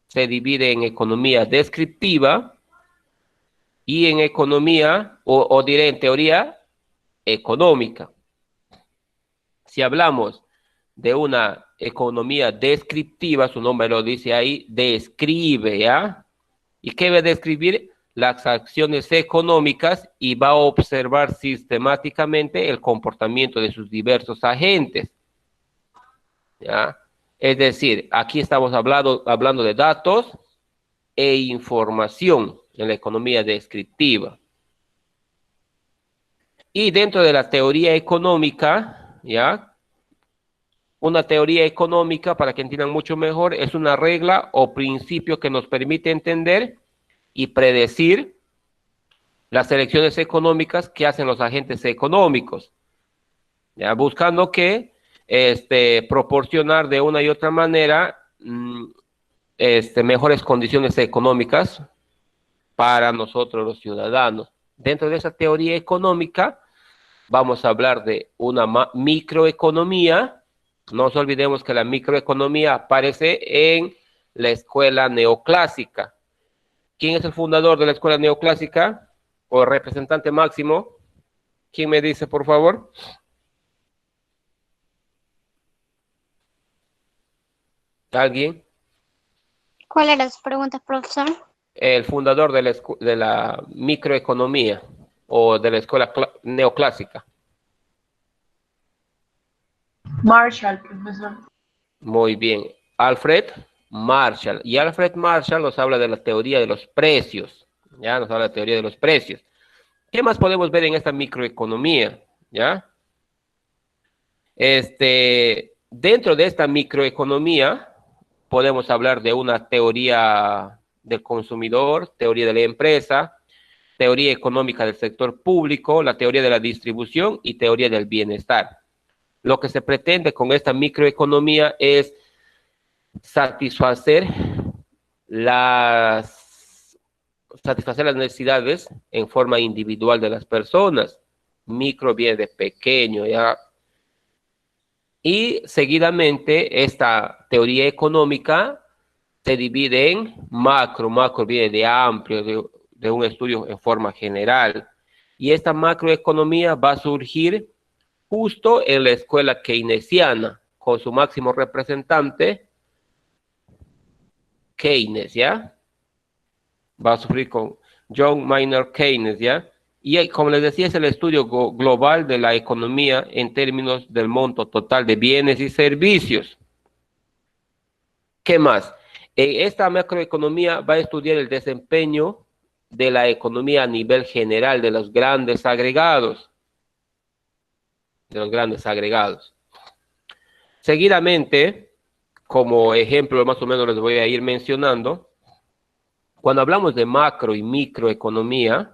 S1: se divide en economía descriptiva y en economía, o diré en teoría, económica. Si hablamos de una economía descriptiva, su nombre lo dice ahí, describe, ¿ya? ¿Y qué va a describir? Las acciones económicas y va a observar sistemáticamente el comportamiento de sus diversos agentes, ¿ya? Es decir, aquí estamos hablando de datos e información en la economía descriptiva. Y dentro de la teoría económica, ¿ya? Una teoría económica, para que entiendan mucho mejor, es una regla o principio que nos permite entender y predecir las elecciones económicas que hacen los agentes económicos, ¿ya? Buscando que proporcionar de una y otra manera mejores condiciones económicas para nosotros los ciudadanos. Dentro de esa teoría económica vamos a hablar de una microeconomía. No nos olvidemos que la microeconomía aparece en la escuela neoclásica. ¿Quién es el fundador de la escuela neoclásica? O el representante máximo. ¿Quién me dice, por favor? ¿Alguien?
S2: ¿Cuál era su pregunta, profesor?
S1: El fundador de la microeconomía o de la escuela neoclásica.
S3: Marshall, profesor.
S1: Muy bien. Alfred Marshall. Y Alfred Marshall nos habla de la teoría de los precios. Ya nos habla de la teoría de los precios. ¿Qué más podemos ver en esta microeconomía? ¿Ya? Dentro de esta microeconomía podemos hablar de una teoría del consumidor, teoría de la empresa, teoría económica del sector público, la teoría de la distribución y teoría del bienestar. Lo que se pretende con esta microeconomía es satisfacer las necesidades en forma individual de las personas. Micro viene de pequeño, ¿ya? Y seguidamente esta teoría económica se divide en macro. Macro viene de amplio, de un estudio en forma general. Y esta macroeconomía va a surgir justo en la escuela keynesiana, con su máximo representante, Keynes, ¿ya? Va a sufrir con John Maynard Keynes, ¿ya? Y como les decía, es el estudio global de la economía en términos del monto total de bienes y servicios. ¿Qué más? Esta macroeconomía va a estudiar el desempeño de la economía a nivel general de los grandes agregados. Seguidamente, como ejemplo, más o menos les voy a ir mencionando, cuando hablamos de macro y microeconomía,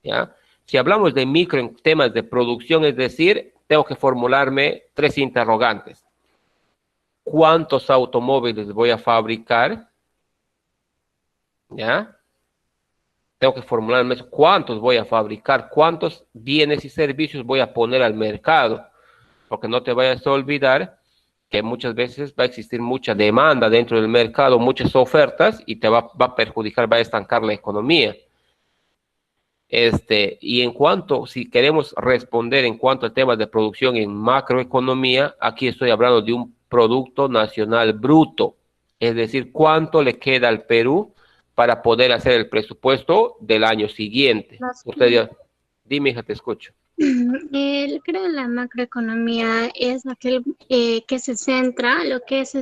S1: ¿ya? Si hablamos de micro en temas de producción, es decir, tengo que formularme 3 interrogantes. ¿Cuántos automóviles voy a fabricar? ¿Ya? Tengo que formularme cuántos voy a fabricar, cuántos bienes y servicios voy a poner al mercado. Porque no te vayas a olvidar que muchas veces va a existir mucha demanda dentro del mercado, muchas ofertas, y te va a perjudicar, va a estancar la economía. Y en cuanto, si queremos responder en cuanto a temas de producción en macroeconomía, aquí estoy hablando de un Producto Nacional Bruto, es decir, cuánto le queda al Perú para poder hacer el presupuesto del año siguiente. Usted ya, dime, hija, te escucho.
S2: Creo que la macroeconomía es aquel que se centra lo que es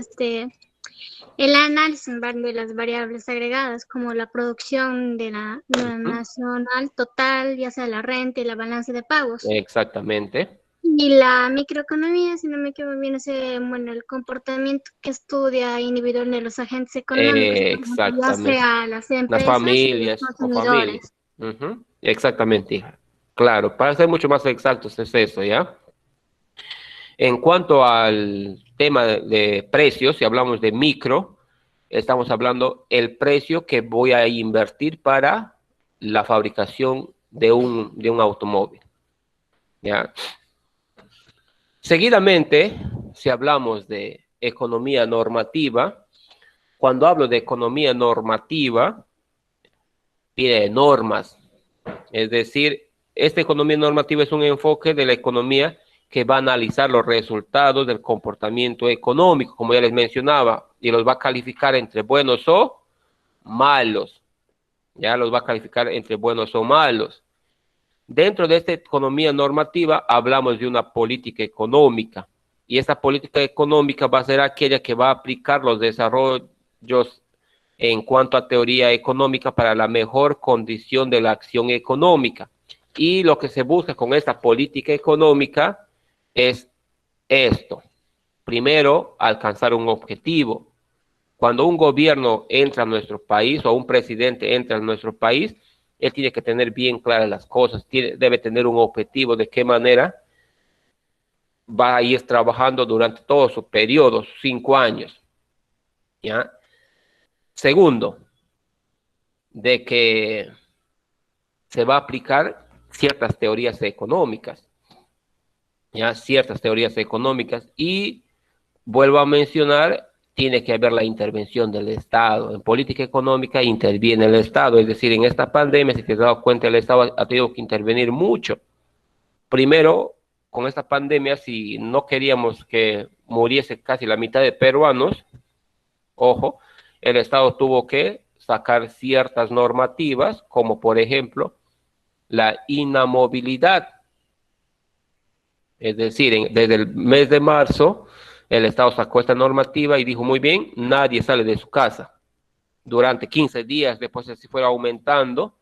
S2: el análisis de las variables agregadas, como la producción de la
S1: Ujú.
S2: nacional total, ya sea la renta y la balanza de pagos.
S1: Exactamente.
S2: Y la microeconomía, si no me equivoco, viene a ser, bueno, el comportamiento que estudia individual de los agentes económicos, por ejemplo, ya
S1: Exactamente.
S2: sea las
S1: Las
S2: empresas y los
S1: familias o familias.
S2: consumidores.
S1: Ujú. Exactamente, hija. Claro, para ser mucho más exactos es eso, ¿ya? En cuanto al tema de precios, si hablamos de micro, estamos hablando el precio que voy a invertir para la fabricación de un automóvil, ¿ya? Seguidamente, si hablamos de economía normativa, cuando hablo de economía normativa, pide normas. Es decir, esta economía normativa es un enfoque de la economía que va a analizar los resultados del comportamiento económico, como ya les mencionaba, y los va a calificar entre buenos o malos. Ya los va a calificar entre buenos o malos. Dentro de esta economía normativa hablamos de una política económica, y esta política económica va a ser aquella que va a aplicar los desarrollos en cuanto a teoría económica para la mejor condición de la acción económica. Y lo que se busca con esta política económica es esto. Primero, alcanzar un objetivo. Cuando un gobierno entra a nuestro país o un presidente entra a nuestro país, él tiene que tener bien claras las cosas, debe tener un objetivo de qué manera va a ir trabajando durante todo su periodo, sus 5 años. ¿Ya? Segundo, de que se va a aplicar ciertas teorías económicas, ya ciertas teorías económicas, y vuelvo a mencionar, tiene que haber la intervención del Estado. En política económica interviene el Estado, es decir, en esta pandemia, si te has dado cuenta, el Estado ha tenido que intervenir mucho. Primero, con esta pandemia, si no queríamos que muriese casi la mitad de peruanos, ojo, el Estado tuvo que sacar ciertas normativas, como por ejemplo la inamovilidad. Es decir, desde el mes de marzo, el Estado sacó esta normativa y dijo, muy bien, nadie sale de su casa durante 15 días, después así fuera aumentando,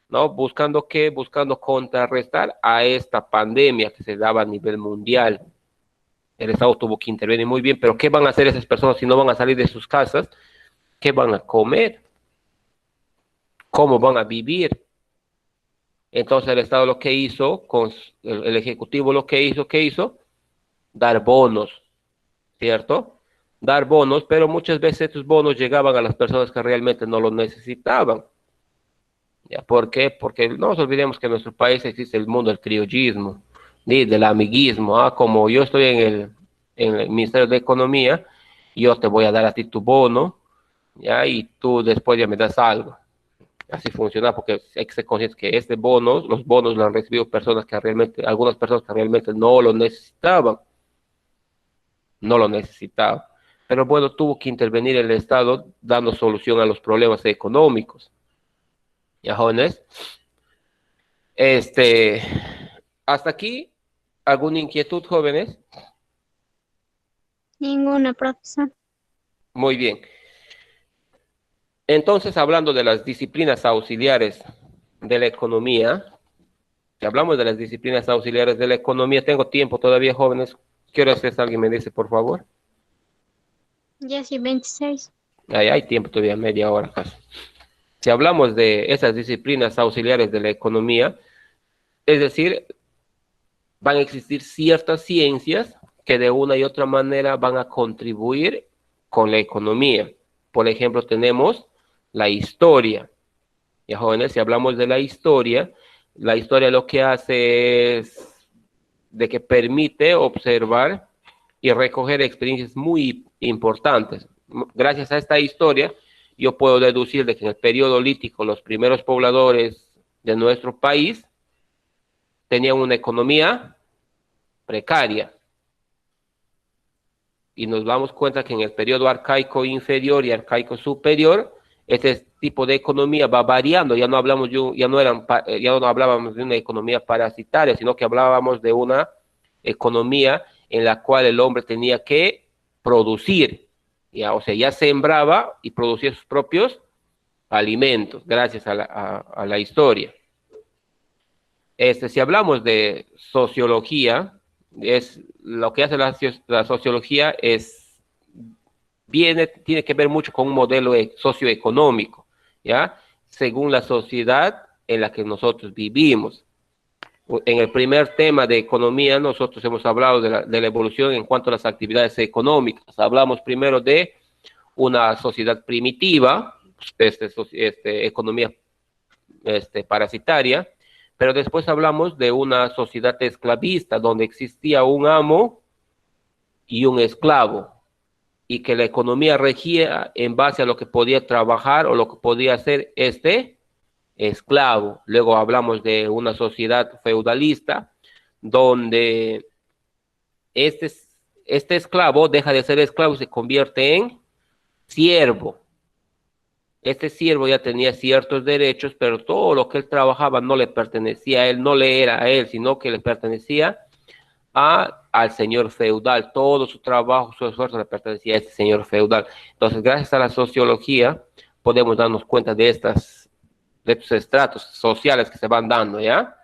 S1: ¿no? ¿Buscando qué? Buscando contrarrestar a esta pandemia que se daba a nivel mundial. El Estado tuvo que intervenir muy bien, pero ¿qué van a hacer esas personas si no van a salir de sus casas? ¿Qué van a comer? ¿Cómo van a vivir? Entonces el Estado lo que hizo, con el Ejecutivo lo que hizo, dar bonos, ¿cierto? Dar bonos, pero muchas veces estos bonos llegaban a las personas que realmente no los necesitaban. ¿Ya? ¿Por qué? Porque no nos olvidemos que en nuestro país existe el mundo del criollismo, ni del amiguismo. Como yo estoy en el Ministerio de Economía, yo te voy a dar a ti tu bono, ¿ya? Y tú después ya me das algo. Así funciona porque hay que ser conscientes que este bono, los bonos lo han recibido personas que realmente, algunas personas que realmente no lo necesitaban, no lo necesitaban. Pero bueno, tuvo que intervenir el Estado dando solución a los problemas económicos. ¿Ya, jóvenes? Este, hasta aquí, ¿alguna inquietud, jóvenes?
S2: Ninguna, profesor.
S1: Muy bien. Entonces, hablando de las disciplinas auxiliares de la economía, si hablamos de las disciplinas auxiliares de la economía, tengo tiempo todavía, jóvenes. ¿Qué hora es? Alguien me dice, por favor.
S2: Ya sí, 26.
S1: Ahí hay tiempo todavía, media hora casi. Si hablamos de esas disciplinas auxiliares de la economía, es decir, van a existir ciertas ciencias que de una y otra manera van a contribuir con la economía. Por ejemplo, tenemos la historia. Ya, jóvenes, si hablamos de la historia lo que hace es de que permite observar y recoger experiencias muy importantes. Gracias a esta historia, yo puedo deducir de que en el periodo lítico los primeros pobladores de nuestro país tenían una economía precaria. Y nos damos cuenta que en el periodo arcaico inferior y arcaico superior, este tipo de economía va variando, ya no hablamos ya no hablábamos de una economía parasitaria, sino que hablábamos de una economía en la cual el hombre tenía que producir, ya, o sea, ya sembraba y producía sus propios alimentos, gracias a la historia. Si hablamos de sociología, lo que hace la sociología tiene que ver mucho con un modelo socioeconómico, ¿ya? Según la sociedad en la que nosotros vivimos. En el primer tema de economía, nosotros hemos hablado de la evolución en cuanto a las actividades económicas. Hablamos primero de una sociedad primitiva, economía parasitaria, pero después hablamos de una sociedad esclavista, donde existía un amo y un esclavo, y que la economía regía en base a lo que podía trabajar o lo que podía hacer este esclavo. Luego hablamos de una sociedad feudalista, donde este esclavo deja de ser esclavo y se convierte en siervo. Este siervo ya tenía ciertos derechos, pero todo lo que él trabajaba no le pertenecía a él, no le era a él, sino que le pertenecía al señor feudal. Todo su trabajo, su esfuerzo le pertenecía a este señor feudal. Entonces, gracias a la sociología, podemos darnos cuenta de estos estratos sociales que se van dando, ¿ya?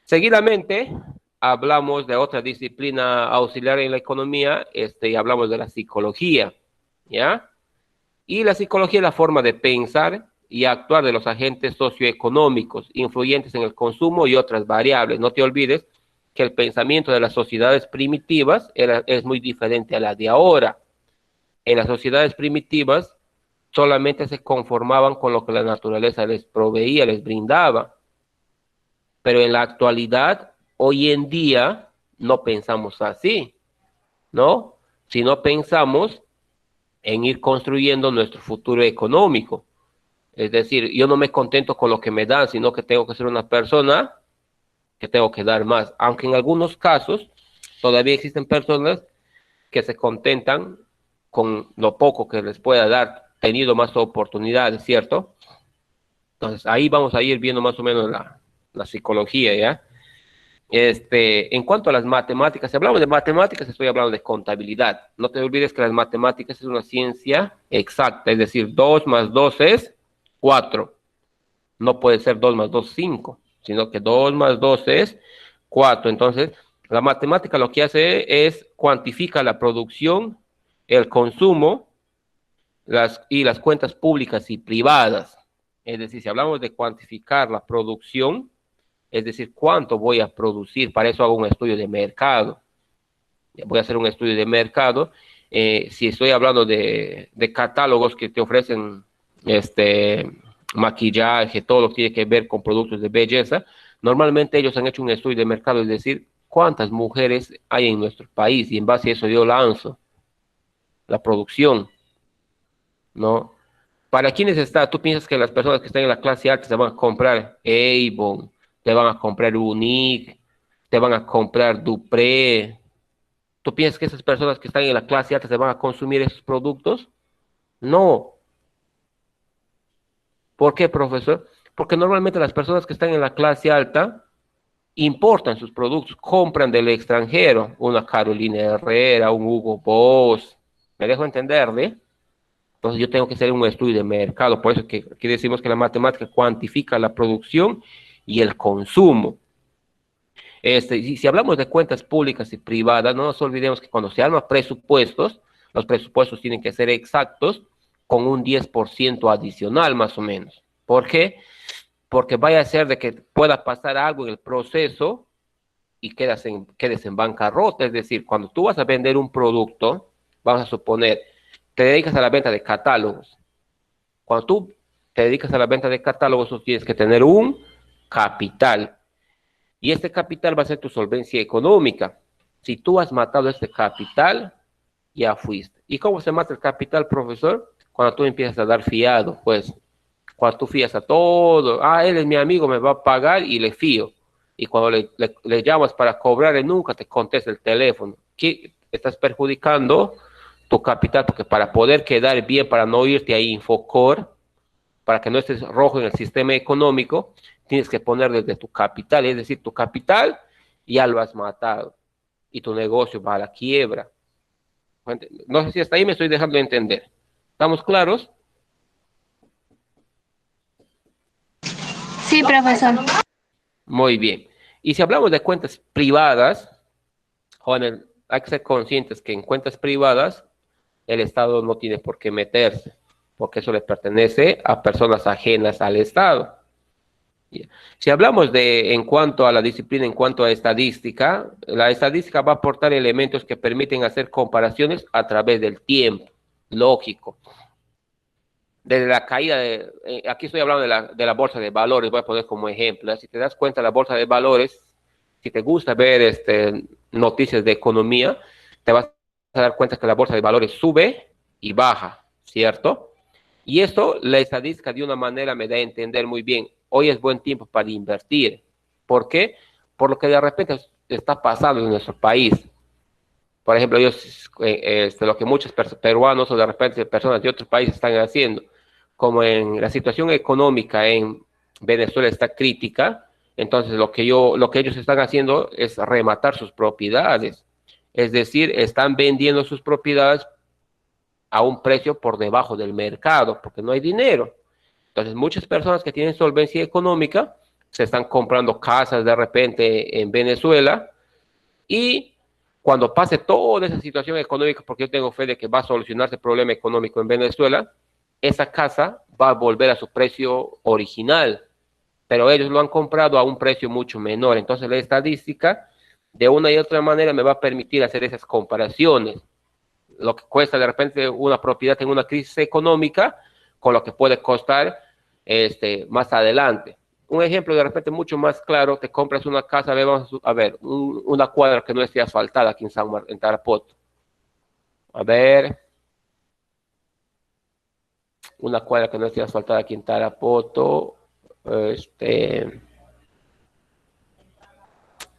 S1: Seguidamente, hablamos de otra disciplina auxiliar en la economía, y hablamos de la psicología, ¿ya? Y la psicología es la forma de pensar y actuar de los agentes socioeconómicos influyentes en el consumo y otras variables. No te olvides que el pensamiento de las sociedades primitivas es muy diferente a la de ahora. En las sociedades primitivas solamente se conformaban con lo que la naturaleza les proveía, les brindaba. Pero en la actualidad, hoy en día, no pensamos así, ¿no? Sino pensamos en ir construyendo nuestro futuro económico. Es decir, yo no me contento con lo que me dan, sino que tengo que ser una persona que tengo que dar más. Aunque en algunos casos todavía existen personas que se contentan con lo poco que les pueda dar, tenido más oportunidades, ¿cierto? Entonces, ahí vamos a ir viendo más o menos la psicología, ¿ya? En cuanto a las matemáticas, si hablamos de matemáticas, estoy hablando de contabilidad. No te olvides que las matemáticas es una ciencia exacta, es decir, 2 más 2 es 4. No puede ser 2 más 2, 5, sino que 2 más 2 es 4. Entonces, la matemática lo que hace es cuantifica la producción, el consumo y las cuentas públicas y privadas. Es decir, si hablamos de cuantificar la producción, es decir, cuánto voy a producir, para eso hago un estudio de mercado. Voy a hacer un estudio de mercado. Si estoy hablando de catálogos que te ofrecen maquillaje, todo lo que tiene que ver con productos de belleza, normalmente ellos han hecho un estudio de mercado, es decir, cuántas mujeres hay en nuestro país, y en base a eso yo lanzo la producción, ¿no? ¿Para quiénes está? ¿Tú piensas que las personas que están en la clase alta se van a comprar Avon, te van a comprar Unique, te van a comprar Dupré? ¿Tú piensas que esas personas que están en la clase alta se van a consumir esos productos? No. ¿Por qué, profesor? Porque normalmente las personas que están en la clase alta importan sus productos, compran del extranjero, una Carolina Herrera, un Hugo Boss. ¿Me dejo entender, de? Entonces yo tengo que hacer un estudio de mercado. Por eso que aquí decimos que la matemática cuantifica la producción y el consumo. Si hablamos de cuentas públicas y privadas, no nos olvidemos que cuando se arman presupuestos, los presupuestos tienen que ser exactos con un 10% adicional más o menos. ¿Por qué? Porque vaya a ser de que pueda pasar algo en el proceso y quedes en bancarrota. Es decir, cuando tú vas a vender un producto, vamos a suponer, te dedicas a la venta de catálogos. Cuando tú te dedicas a la venta de catálogos, tú tienes que tener un capital. Y este capital va a ser tu solvencia económica. Si tú has matado este capital, ya fuiste. ¿Y cómo se mata el capital, profesor? Cuando tú empiezas a dar fiado, pues. Cuando tú fías a todo, él es mi amigo, me va a pagar y le fío. Y cuando le llamas para cobrarle, nunca te contesta el teléfono. ¿Qué? Estás perjudicando tu capital, porque para poder quedar bien, para no irte a Infocor, para que no estés rojo en el sistema económico, tienes que poner desde tu capital, es decir, tu capital ya lo has matado y tu negocio va a la quiebra. No sé si hasta ahí me estoy dejando de entender. ¿Estamos claros?
S2: Sí, profesor.
S1: Muy bien. Y si hablamos de cuentas privadas, jóvenes, hay que ser conscientes que en cuentas privadas el Estado no tiene por qué meterse, porque eso le pertenece a personas ajenas al Estado. Si hablamos de, en cuanto a la disciplina, en cuanto a estadística, la estadística va a aportar elementos que permiten hacer comparaciones a través del tiempo, lógico. Desde la caída aquí estoy hablando de la bolsa de valores, voy a poner como ejemplo. Si te das cuenta, la bolsa de valores, si te gusta ver noticias de economía, te vas a dar cuenta que la bolsa de valores sube y baja, ¿cierto? Y esto, la estadística de una manera me da a entender muy bien. Hoy es buen tiempo para invertir. ¿Por qué? Por lo que de repente está pasando en nuestro país. Por ejemplo, lo que muchos peruanos o de repente personas de otros países están haciendo, como en la situación económica en Venezuela está crítica, entonces lo que ellos están haciendo es rematar sus propiedades. Es decir, están vendiendo sus propiedades a un precio por debajo del mercado, porque no hay dinero. Entonces, muchas personas que tienen solvencia económica se están comprando casas de repente en Venezuela y cuando pase toda esa situación económica, porque yo tengo fe de que va a solucionarse el problema económico en Venezuela, esa casa va a volver a su precio original, pero ellos lo han comprado a un precio mucho menor. Entonces, la estadística, de una y otra manera, me va a permitir hacer esas comparaciones. Lo que cuesta de repente una propiedad en una crisis económica con lo que puede costar más adelante. Un ejemplo de repente mucho más claro, te compras una casa, vamos a ver, una cuadra que no esté asfaltada aquí en Tarapoto. A ver, una cuadra que no esté asfaltada aquí en Tarapoto.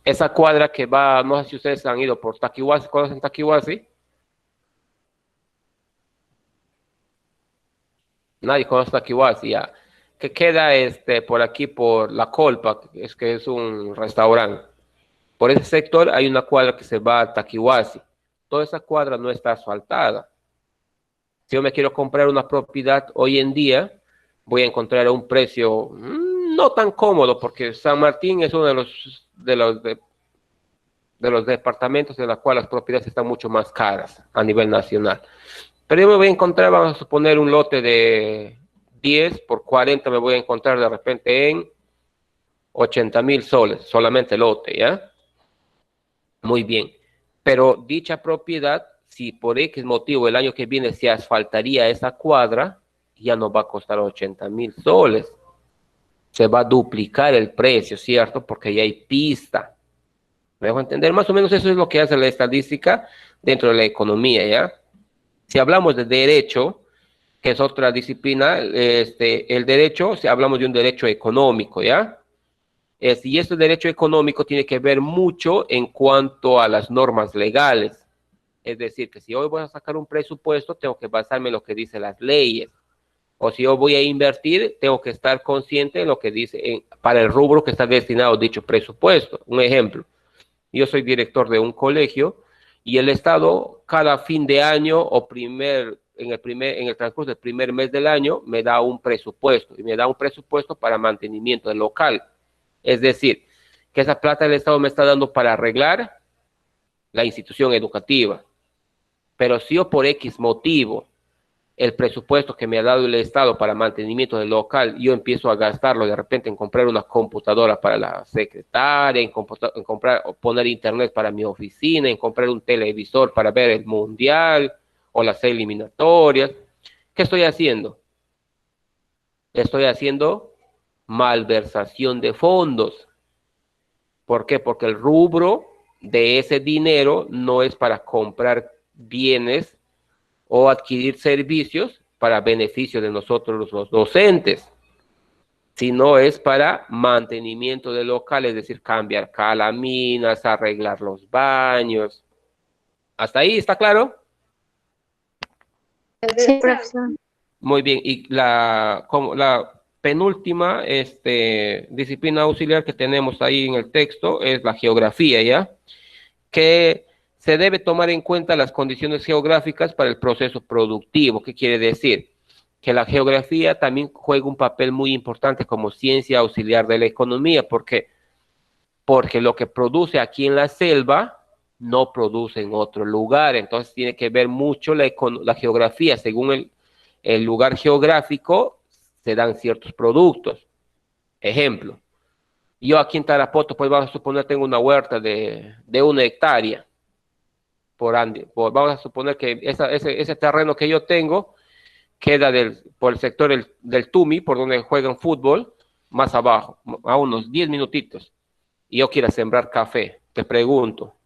S1: Esa cuadra que va, no sé si ustedes han ido por Taquihuasi, ¿conocen Taquihuasi? Nadie conoce Taquihuasi, ya. Que queda por aquí, por La Colpa, que es un restaurante. Por ese sector hay una cuadra que se va a Taquihuasi. Toda esa cuadra no está asfaltada. Si yo me quiero comprar una propiedad hoy en día, voy a encontrar a un precio no tan cómodo, porque San Martín es uno de los departamentos en los cuales las propiedades están mucho más caras a nivel nacional. Pero yo me voy a encontrar, vamos a suponer, un lote de 10 por 40, me voy a encontrar de repente en 80,000 soles, solamente el lote, ¿ya? Muy bien. Pero dicha propiedad, si por X motivo el año que viene se asfaltaría esa cuadra, ya no va a costar 80,000 soles. Se va a duplicar el precio, ¿cierto? Porque ya hay pista. ¿Me dejo entender? Más o menos eso es lo que hace la estadística dentro de la economía, ¿ya? Si hablamos de derecho, que es otra disciplina, el derecho, si hablamos de un derecho económico, ¿ya? Y este derecho económico tiene que ver mucho en cuanto a las normas legales. Es decir, que si hoy voy a sacar un presupuesto, tengo que basarme en lo que dicen las leyes. O si yo voy a invertir, tengo que estar consciente de lo que dice para el rubro que está destinado dicho presupuesto. Un ejemplo, yo soy director de un colegio y el Estado cada fin de año o en el transcurso del primer mes del año me da un presupuesto y me da un presupuesto para mantenimiento del local. Es decir, que esa plata el Estado me está dando para arreglar la institución educativa. Pero si yo por X motivo el presupuesto que me ha dado el Estado para mantenimiento del local, yo empiezo a gastarlo de repente en comprar una computadora para la secretaria, en comprar o poner internet para mi oficina, en comprar un televisor para ver el mundial o las eliminatorias. ¿Qué estoy haciendo? Estoy haciendo malversación de fondos. ¿Por qué? Porque el rubro de ese dinero no es para comprar bienes o adquirir servicios para beneficio de nosotros los docentes, sino es para mantenimiento del local, es decir, cambiar calaminas, arreglar los baños. ¿Hasta ahí está claro?
S2: Sí, profesor.
S1: Muy bien, y como la penúltima disciplina auxiliar que tenemos ahí en el texto es la geografía, ¿ya? Que se debe tomar en cuenta las condiciones geográficas para el proceso productivo. ¿Qué quiere decir? Que la geografía también juega un papel muy importante como ciencia auxiliar de la economía, porque lo que produce aquí en la selva no produce en otro lugar. Entonces tiene que ver mucho la geografía. Según el lugar geográfico, se dan ciertos productos. Ejemplo, yo aquí en Tarapoto, pues vamos a suponer, tengo una huerta de 1 hectárea vamos a suponer que ese terreno que yo tengo queda por el sector del Tumi, por donde juegan fútbol, más abajo, a unos 10 minutitos. Y yo quiero sembrar café. Te pregunto,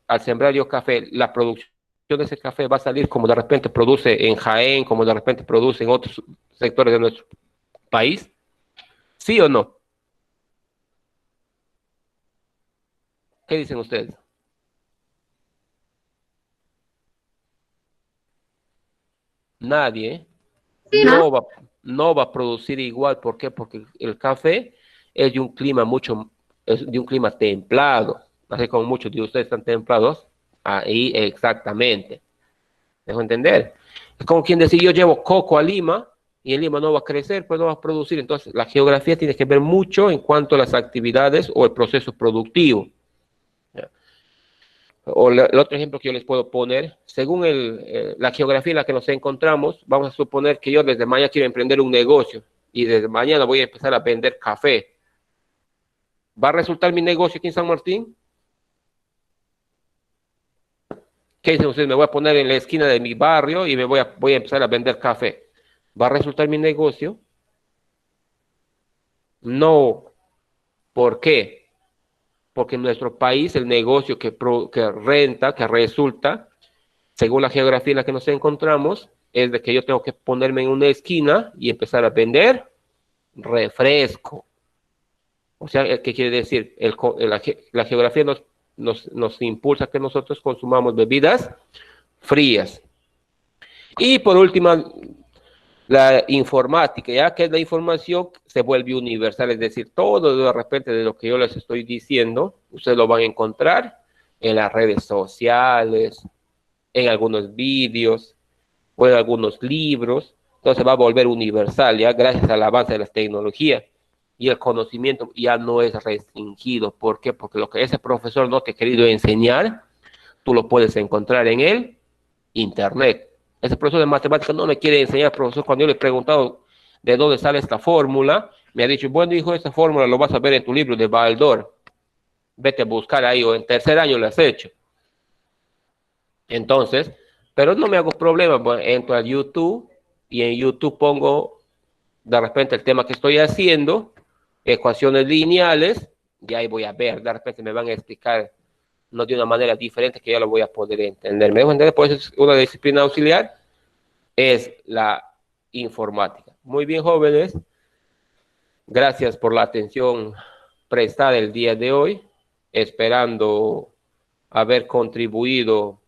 S1: al sembrar yo café, la producción de ese café va a salir como de repente produce en Jaén, como de repente produce en otros sectores de nuestro país? ¿Sí o no? ¿Qué dicen ustedes? Nadie
S2: Sí, ¿no?
S1: no va a producir igual. ¿Por qué? Porque el café es de un clima es de un clima templado, así como muchos de ustedes están templados, ahí exactamente. ¿Dejo entender? Es como quien decir, yo llevo coco a Lima y en Lima no va a crecer, pues no va a producir. Entonces, la geografía tiene que ver mucho en cuanto a las actividades o el proceso productivo. O el otro ejemplo que yo les puedo poner, según la geografía en la que nos encontramos, vamos a suponer que yo desde mañana quiero emprender un negocio y desde mañana voy a empezar a vender café. ¿Va a resultar mi negocio aquí en San Martín? ¿Qué dicen ustedes? Me voy a poner en la esquina de mi barrio y voy a empezar a vender café. ¿Va a resultar mi negocio? No. ¿Por qué? Porque en nuestro país el negocio que renta, que resulta, según la geografía en la que nos encontramos, es de que yo tengo que ponerme en una esquina y empezar a vender refresco. O sea, ¿qué quiere decir? La geografía nos impulsa a que nosotros consumamos bebidas frías. Y por último, la informática, ya que la información se vuelve universal, es decir, todo de repente de lo que yo les estoy diciendo, ustedes lo van a encontrar en las redes sociales, en algunos vídeos o en algunos libros. Entonces va a volver universal, ya gracias al avance de las tecnologías. Y el conocimiento ya no es restringido. ¿Por qué? Porque lo que ese profesor no te ha querido enseñar, tú lo puedes encontrar en el Internet. Ese profesor de matemáticas no me quiere enseñar, profesor. Cuando yo le he preguntado de dónde sale esta fórmula, me ha dicho, bueno, hijo, esta fórmula lo vas a ver en tu libro de Baldor. Vete a buscar ahí, o en tercer año lo has hecho. Entonces, pero no me hago problema, pues, entro a YouTube y en YouTube pongo de repente el tema que estoy haciendo, ecuaciones lineales, y ahí voy a ver, de repente me van a explicar no de una manera diferente que yo lo voy a poder entender. ¿Me dejo entender? Por eso es una disciplina auxiliar, es la informática. Muy bien, jóvenes, gracias por la atención prestada el día de hoy, esperando haber contribuido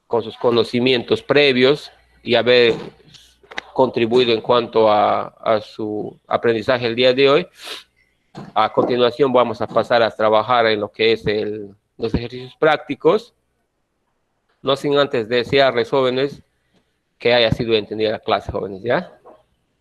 S1: con sus conocimientos previos y haber contribuido en cuanto a su aprendizaje el día de hoy. A continuación vamos a pasar a trabajar en lo que es los ejercicios prácticos, no sin antes desearles, jóvenes, que haya sido entendida la clase, jóvenes, ¿ya?